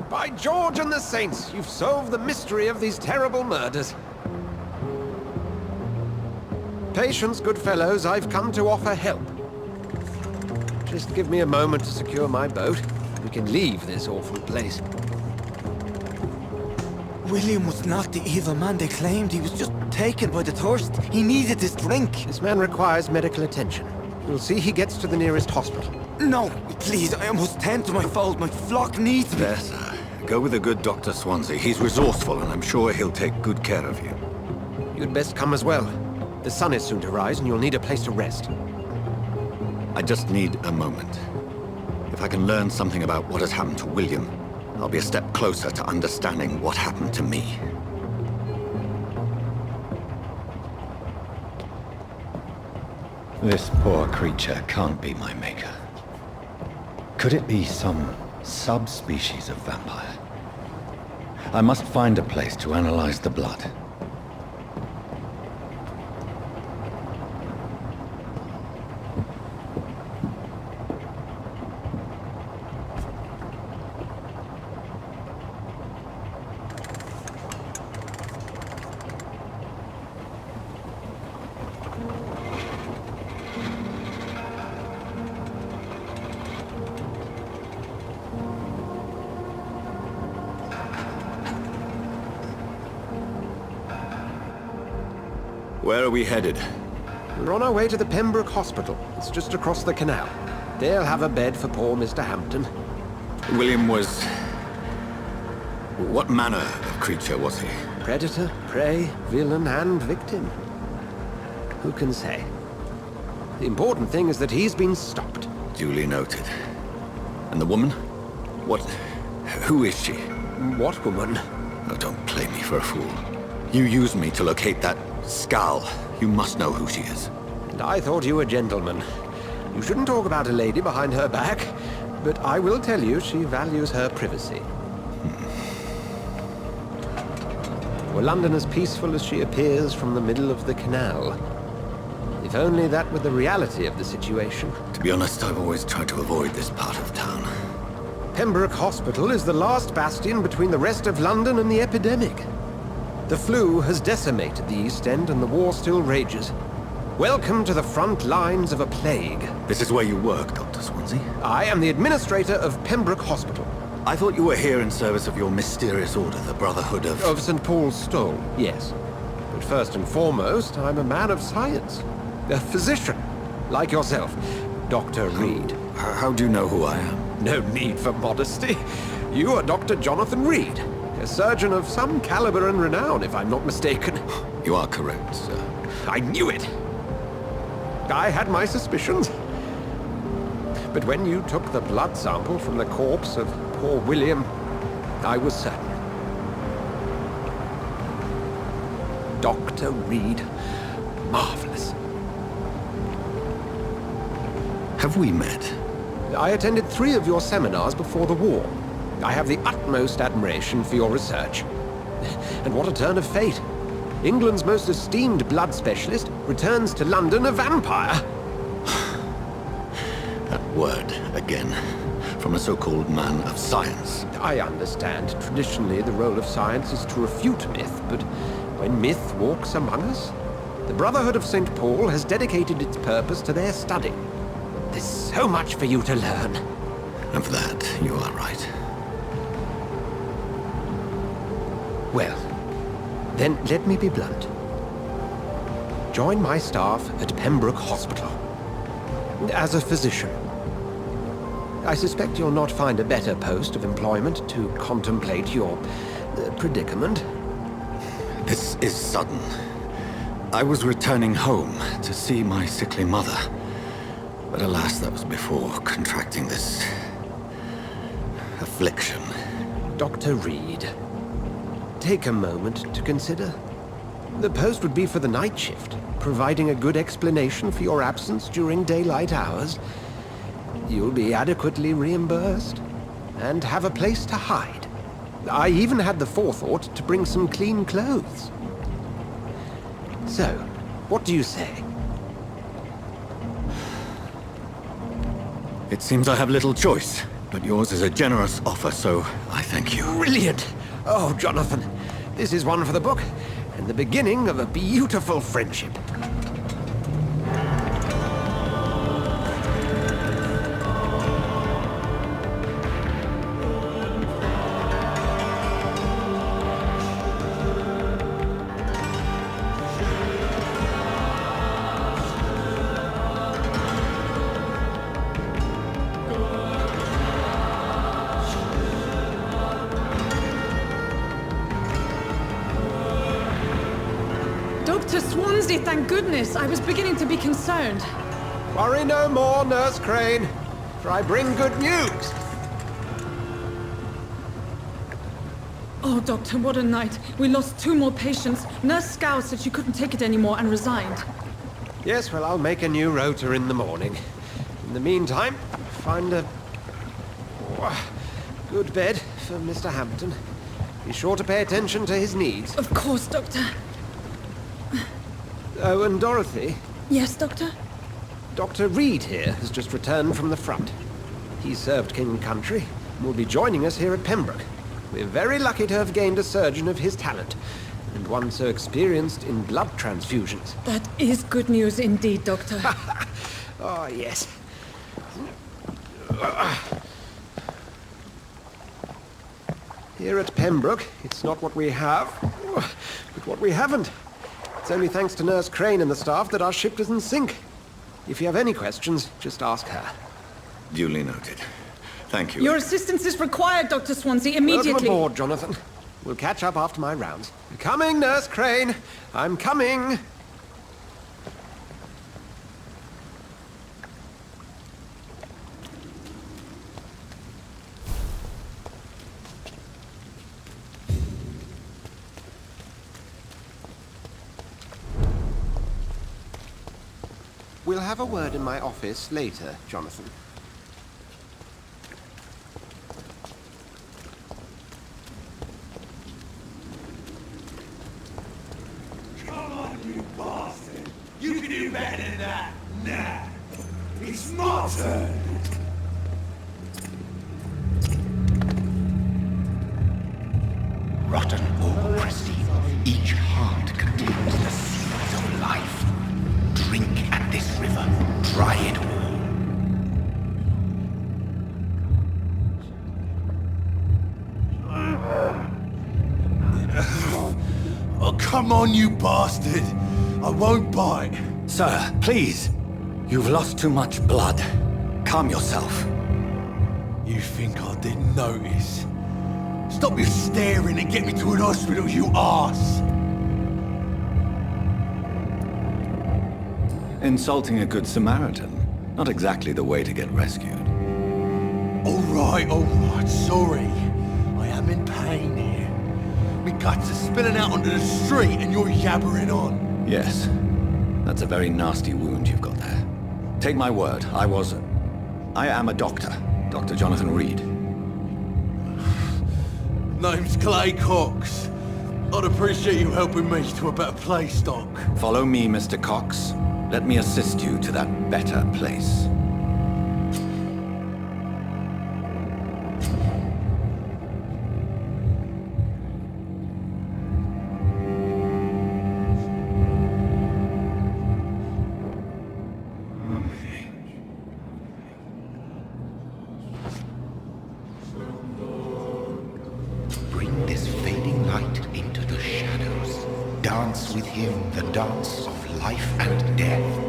[SPEAKER 10] By George and the Saints, you've solved the mystery of these terrible murders. Patience, good fellows, I've come to offer help. Just give me a moment to secure my boat. We can leave this awful place.
[SPEAKER 6] William was not the evil man they claimed. He was just taken by the thirst. He needed this drink.
[SPEAKER 10] This man requires medical attention. We'll see he gets to the nearest hospital.
[SPEAKER 6] No, please, I must tend to my fold. My flock needs me.
[SPEAKER 3] There, sir. Go with the good Dr. Swansea. He's resourceful, and I'm sure he'll take good care of you.
[SPEAKER 10] You'd best come as well. The sun is soon to rise, and you'll need a place to rest.
[SPEAKER 3] I just need a moment. If I can learn something about what has happened to William, I'll be a step closer to understanding what happened to me. This poor creature can't be my maker. Could it be some subspecies of vampire? I must find a place to analyze the blood. Where are we headed?
[SPEAKER 10] We're on our way to the Pembroke Hospital. It's just across the canal. They'll have a bed for poor Mr. Hampton.
[SPEAKER 3] William was... what manner of creature was he?
[SPEAKER 10] Predator, prey, villain, and victim. Who can say? The important thing is that he's been stopped.
[SPEAKER 3] Duly noted. And the woman? What... who is she?
[SPEAKER 10] What woman?
[SPEAKER 3] Oh, don't play me for a fool. You used me to locate that Skull. You must know who she is.
[SPEAKER 10] And I thought you a gentleman. You shouldn't talk about a lady behind her back, but I will tell you she values her privacy. Were London as peaceful as she appears from the middle of the canal? If only that were the reality of the situation.
[SPEAKER 3] To be honest, I've always tried to avoid this part of town.
[SPEAKER 10] Pembroke Hospital is the last bastion between the rest of London and the epidemic. The flu has decimated the East End and the war still rages. Welcome to the front lines of a plague.
[SPEAKER 3] This is where you work, Dr. Swansea?
[SPEAKER 10] I am the administrator of Pembroke Hospital.
[SPEAKER 3] I thought you were here in service of your mysterious order, the Brotherhood of...
[SPEAKER 10] Of St. Paul's Stole, yes. But first and foremost, I'm a man of science. A physician, like yourself, Dr. Reed.
[SPEAKER 3] How do you know who I am?
[SPEAKER 10] No need for modesty. You are Dr. Jonathan Reed. A surgeon of some caliber and renown, if I'm not mistaken.
[SPEAKER 3] You are correct, sir.
[SPEAKER 10] I knew it! I had my suspicions. But when you took the blood sample from the corpse of poor William, I was certain. Dr. Reed. Marvelous.
[SPEAKER 3] Have we met?
[SPEAKER 10] I attended 3 of your seminars before the war. I have the utmost admiration for your research. And what a turn of fate. England's most esteemed blood specialist returns to London a vampire.
[SPEAKER 3] That word, again, from a so-called man of science.
[SPEAKER 10] I understand. Traditionally, the role of science is to refute myth, but when myth walks among us, the Brotherhood of St. Paul has dedicated its purpose to their study. There's so much for you to learn.
[SPEAKER 3] And for that, you are right.
[SPEAKER 10] Well, then let me be blunt. Join my staff at Pembroke Hospital. As a physician. I suspect you'll not find a better post of employment to contemplate your predicament.
[SPEAKER 3] This is sudden. I was returning home to see my sickly mother. But alas, that was before contracting this... affliction.
[SPEAKER 10] Dr. Reed, take a moment to consider. The post would be for the night shift, providing a good explanation for your absence during daylight hours. You'll be adequately reimbursed, and have a place to hide. I even had the forethought to bring some clean clothes. So, what do you say?
[SPEAKER 3] It seems I have little choice, but yours is a generous offer, so I thank you.
[SPEAKER 10] Brilliant! Oh, Jonathan, this is one for the book, and the beginning of a beautiful friendship.
[SPEAKER 8] Dr. Swansea, thank goodness. I was beginning to be concerned.
[SPEAKER 10] Worry no more, Nurse Crane, for I bring good news.
[SPEAKER 14] Oh, Doctor, what a night. We lost 2 more patients. Nurse Scow said she couldn't take it anymore and resigned.
[SPEAKER 10] Yes, well, I'll make a new rota in the morning. In the meantime, find a good bed for Mr. Hampton. Be sure to pay attention to his needs.
[SPEAKER 14] Of course, Doctor.
[SPEAKER 10] Oh, and Dorothy?
[SPEAKER 14] Yes, Doctor?
[SPEAKER 10] Dr. Reed here has just returned from the front. He served King and Country and will be joining us here at Pembroke. We're very lucky to have gained a surgeon of his talent, and one so experienced in blood transfusions.
[SPEAKER 14] That is good news indeed, Doctor.
[SPEAKER 10] Oh, yes. Here at Pembroke, it's not what we have, but what we haven't. It's only thanks to Nurse Crane and the staff that our ship doesn't sink. If you have any questions, just ask her.
[SPEAKER 3] Duly noted. Thank you.
[SPEAKER 14] Your assistance is required, Dr. Swansea, immediately.
[SPEAKER 10] Welcome aboard, Jonathan. We'll catch up after my rounds. I'm coming, Nurse Crane. I'm coming. We'll have a word in my office later, Jonathan.
[SPEAKER 6] Come on, you bastard! You can do better than that! Nah! It's my turn!
[SPEAKER 2] Rotten or pristine, each heart contains the seeds of life. Drink at this river, try it all.
[SPEAKER 6] Oh, come on, you bastard! I won't bite!
[SPEAKER 3] Sir, please. You've lost too much blood. Calm yourself.
[SPEAKER 6] You think I didn't notice? Stop your staring and get me to an hospital, you arse!
[SPEAKER 3] Insulting a good Samaritan. Not exactly the way to get rescued.
[SPEAKER 6] Alright, sorry. I am in pain here. Me guts are spilling out onto the street and you're yabbering on.
[SPEAKER 3] Yes. That's a very nasty wound you've got there. Take my word, I am a doctor. Dr. Jonathan Reed.
[SPEAKER 6] Name's Clay Cox. I'd appreciate you helping me to a better place, Doc.
[SPEAKER 3] Follow me, Mr. Cox. Let me assist you to that better place.
[SPEAKER 2] Bring this fading light into the shadows. Dance with him the dance of life and death.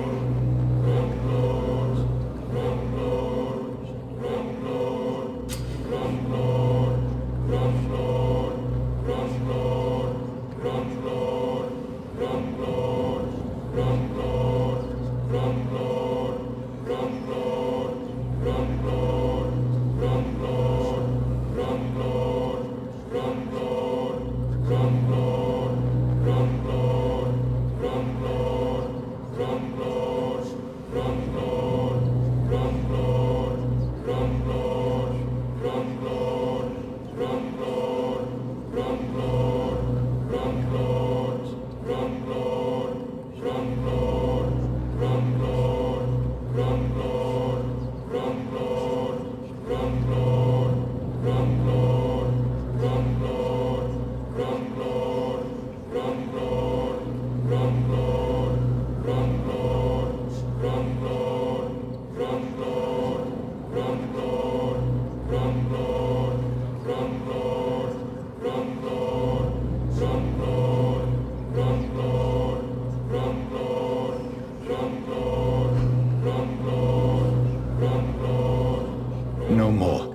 [SPEAKER 3] No more.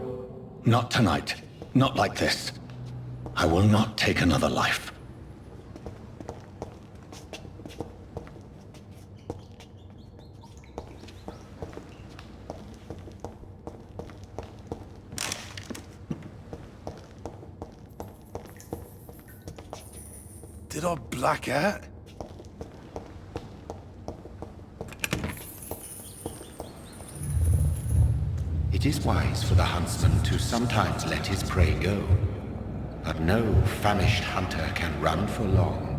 [SPEAKER 3] Not tonight. Not like this. I will not take another life.
[SPEAKER 4] Did I black out?
[SPEAKER 2] It is wise for the huntsman to sometimes let his prey go, but no famished hunter can run for long.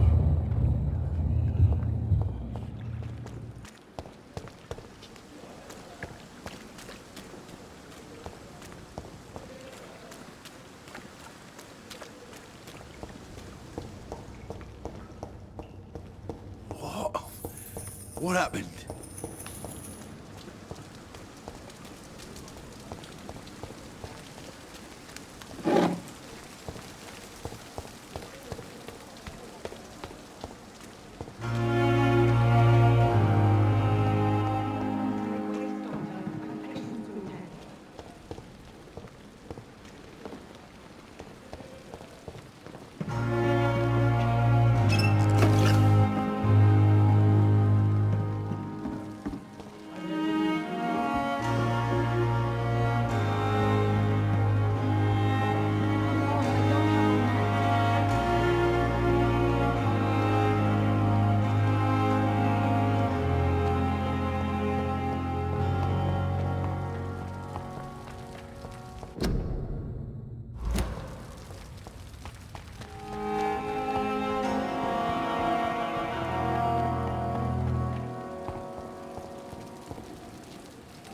[SPEAKER 4] What happened?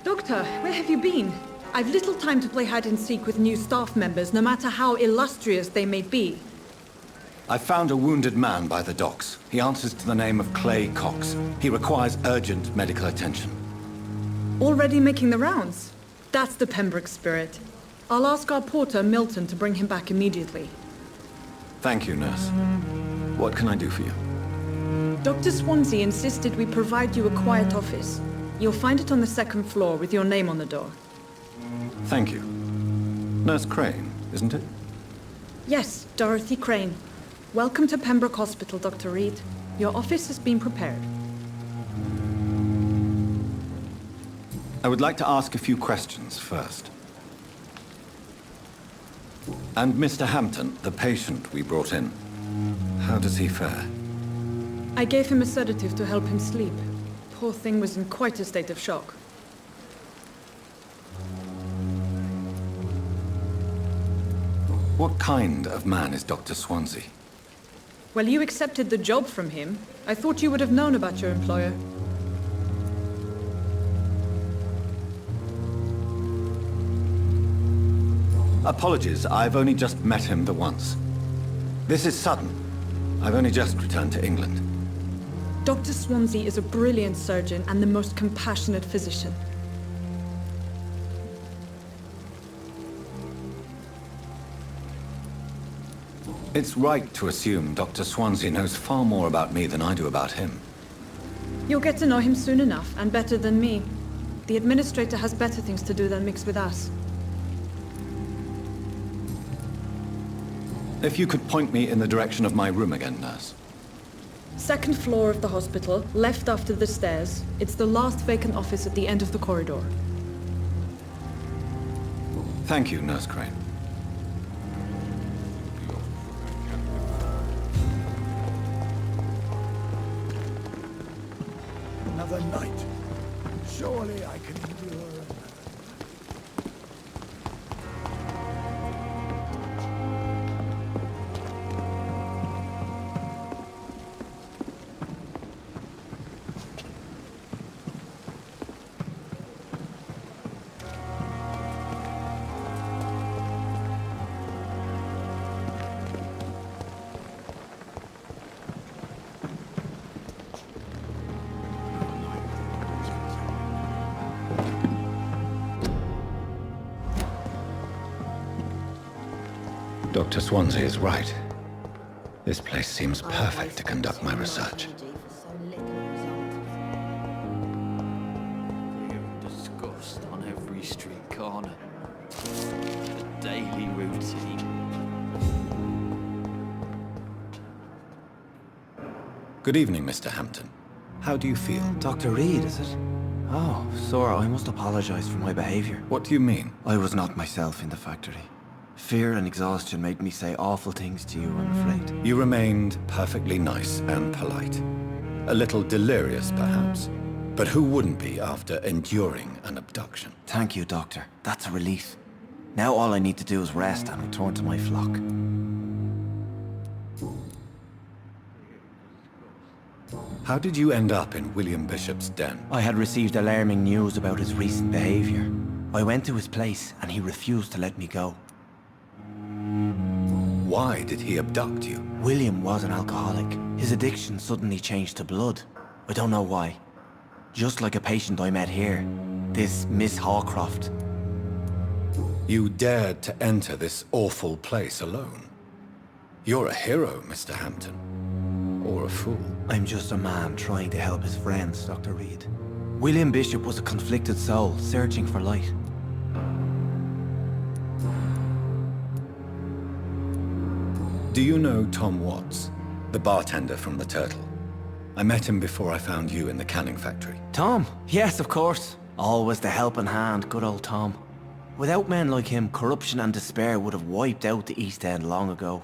[SPEAKER 14] Doctor, where have you been? I've little time to play hide and seek with new staff members, no matter how illustrious they may be.
[SPEAKER 3] I found a wounded man by the docks. He answers to the name of Clay Cox. He requires urgent medical attention.
[SPEAKER 14] Already making the rounds? That's the Pembroke spirit. I'll ask our porter, Milton, to bring him back immediately.
[SPEAKER 3] Thank you, nurse. What can I do for you?
[SPEAKER 14] Dr. Swansea insisted we provide you a quiet office. You'll find it on the second floor with your name on the door.
[SPEAKER 3] Thank you. Nurse Crane, isn't it?
[SPEAKER 14] Yes, Dorothy Crane. Welcome to Pembroke Hospital, Dr. Reed. Your office has been prepared.
[SPEAKER 3] I would like to ask a few questions first. And Mr. Hampton, the patient we brought in, how does he fare?
[SPEAKER 14] I gave him a sedative to help him sleep. Poor thing was in quite a state of shock.
[SPEAKER 3] What kind of man is Dr. Swansea?
[SPEAKER 14] Well, you accepted the job from him. I thought you would have known about your employer.
[SPEAKER 3] Apologies, I've only just met him the once. This is sudden. I've only just returned to England.
[SPEAKER 14] Dr. Swansea is a brilliant surgeon and the most compassionate physician.
[SPEAKER 3] It's right to assume Dr. Swansea knows far more about me than I do about him.
[SPEAKER 14] You'll get to know him soon enough, and better than me. The administrator has better things to do than mix with us.
[SPEAKER 3] If you could point me in the direction of my room again, nurse.
[SPEAKER 14] Second floor of the hospital, left after the stairs. It's the last vacant office at the end of the corridor.
[SPEAKER 3] Thank you, Nurse Crane.
[SPEAKER 6] Another night. Surely I can endure another.
[SPEAKER 3] Dr. Swansea is right. This place seems perfect to conduct my research.
[SPEAKER 12] Disgust on every street corner. The daily routine.
[SPEAKER 3] Good evening, Mr. Hampton. How do you feel?
[SPEAKER 15] Dr. Reed, is it? Oh, sir, I must apologize for my behavior.
[SPEAKER 3] What do you mean?
[SPEAKER 15] I was not myself in the factory.
[SPEAKER 12] Fear and exhaustion made me say awful things to you, I'm afraid.
[SPEAKER 3] You remained perfectly nice and polite. A little delirious, perhaps. But who wouldn't be after enduring an abduction?
[SPEAKER 12] Thank you, Doctor. That's a relief. Now all I need to do is rest and return to my flock.
[SPEAKER 3] How did you end up in William Bishop's den?
[SPEAKER 12] I had received alarming news about his recent behavior. I went to his place and he refused to let me go.
[SPEAKER 3] Why did he abduct you?
[SPEAKER 12] William was an alcoholic. His addiction suddenly changed to blood. I don't know why. Just like a patient I met here. This Miss Hawcroft.
[SPEAKER 3] You dared to enter this awful place alone. You're a hero, Mr. Hampton. Or a fool.
[SPEAKER 12] I'm just a man trying to help his friends, Dr. Reed. William Bishop was a conflicted soul, searching for light.
[SPEAKER 3] Do you know Tom Watts, the bartender from the Turtle? I met him before I found you in the canning factory.
[SPEAKER 12] Tom? Yes, of course. Always the helping hand, good old Tom. Without men like him, corruption and despair would have wiped out the East End long ago.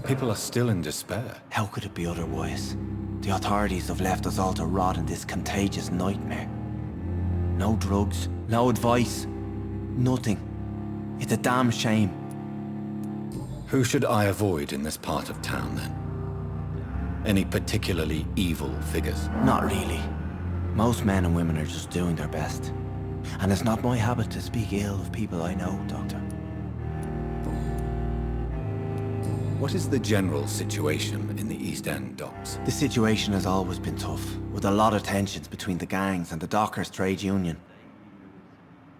[SPEAKER 3] People are still in despair.
[SPEAKER 12] How could it be otherwise? The authorities have left us all to rot in this contagious nightmare. No drugs, no advice, nothing. It's a damn shame.
[SPEAKER 3] Who should I avoid in this part of town, then? Any particularly evil figures?
[SPEAKER 12] Not really. Most men and women are just doing their best. And it's not my habit to speak ill of people I know, Doctor.
[SPEAKER 3] What is the general situation in the East End docks?
[SPEAKER 12] The situation has always been tough, with a lot of tensions between the gangs and the dockers' trade union.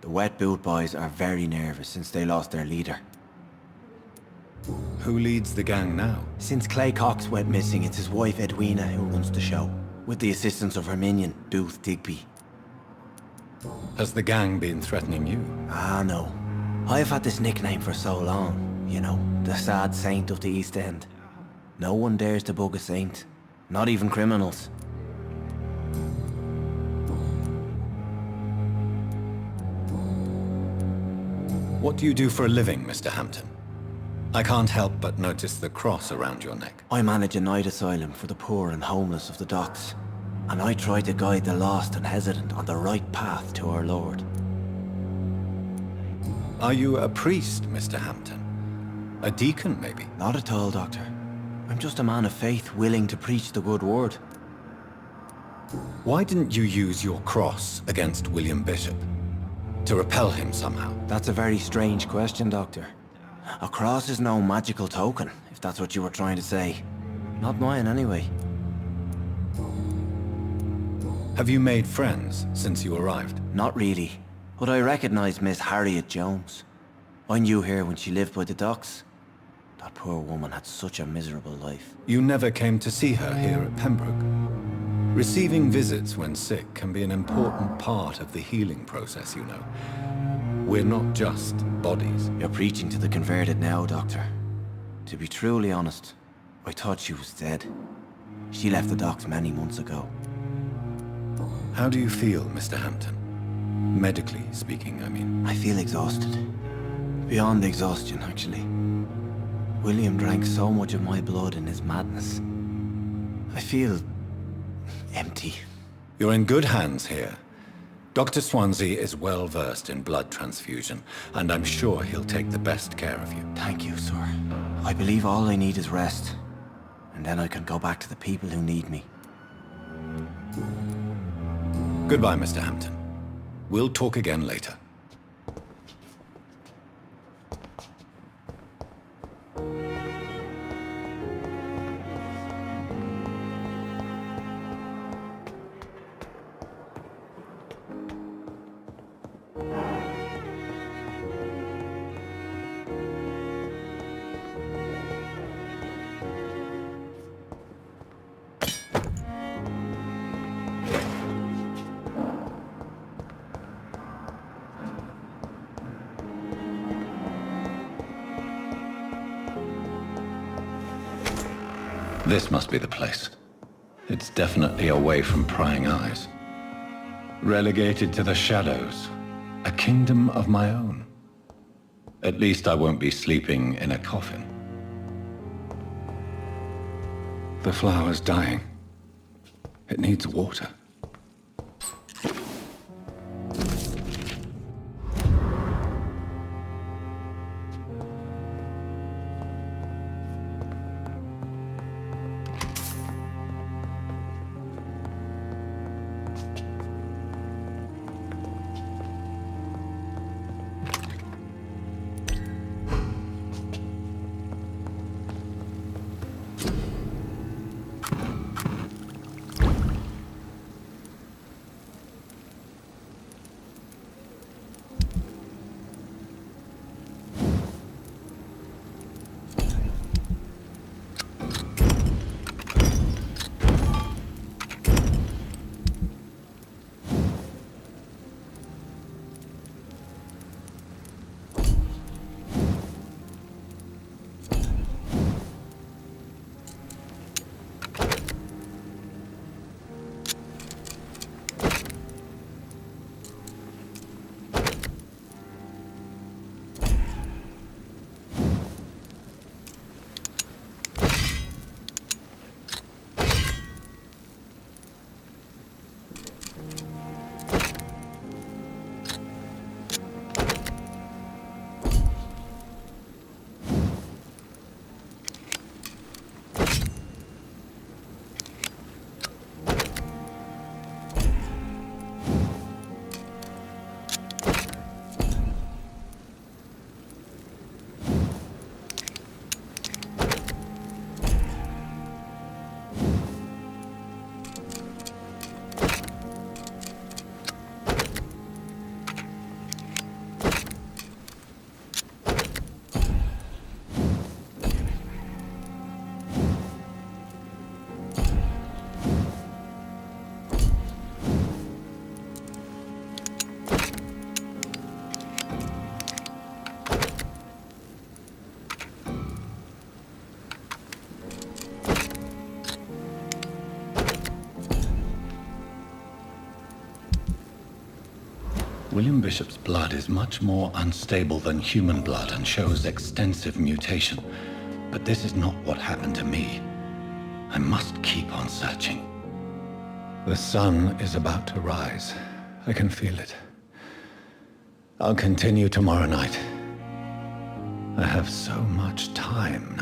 [SPEAKER 12] The wet boot boys are very nervous since they lost their leader.
[SPEAKER 3] Who leads the gang now?
[SPEAKER 12] Since Clay Cox went missing, it's his wife Edwina who runs the show, with the assistance of her minion, Booth Digby.
[SPEAKER 3] Has the gang been threatening you?
[SPEAKER 12] Ah, no. I've had this nickname for so long, you know, the sad saint of the East End. No one dares to bug a saint, not even criminals.
[SPEAKER 3] What do you do for a living, Mr. Hampton? I can't help but notice the cross around your neck.
[SPEAKER 12] I manage a night asylum for the poor and homeless of the docks. And I try to guide the lost and hesitant on the right path to our Lord.
[SPEAKER 3] Are you a priest, Mr. Hampton? A deacon, maybe?
[SPEAKER 12] Not at all, Doctor. I'm just a man of faith willing to preach the good word.
[SPEAKER 3] Why didn't you use your cross against William Bishop? To repel him somehow?
[SPEAKER 12] That's a very strange question, Doctor. A cross is no magical token, if that's what you were trying to say. Not mine, anyway.
[SPEAKER 3] Have you made friends since you arrived?
[SPEAKER 12] Not really, but I recognize Miss Harriet Jones. I knew her when she lived by the docks. That poor woman had such a miserable life.
[SPEAKER 3] You never came to see her here at Pembroke? Receiving visits when sick can be an important part of the healing process, you know. We're not just bodies.
[SPEAKER 12] You're preaching to the converted now, Doctor. To be truly honest, I thought she was dead. She left the docks many months ago.
[SPEAKER 3] How do you feel, Mr. Hampton? Medically speaking, I mean.
[SPEAKER 12] I feel exhausted. Beyond exhaustion, actually. William drank so much of my blood in his madness. I feel empty.
[SPEAKER 3] You're in good hands here. Dr. Swansea is well versed in blood transfusion, and I'm sure he'll take the best care of you.
[SPEAKER 12] Thank you, sir. I believe all I need is rest. And then I can go back to the people who need me.
[SPEAKER 3] Goodbye, Mr. Hampton. We'll talk again later. This must be the place. It's definitely away from prying eyes. Relegated to the shadows. A kingdom of my own. At least I won't be sleeping in a coffin. The flower's dying. It needs water. William Bishop's blood is much more unstable than human blood and shows extensive mutation. But this is not what happened to me. I must keep on searching. The sun is about to rise. I can feel it. I'll continue tomorrow night. I have so much time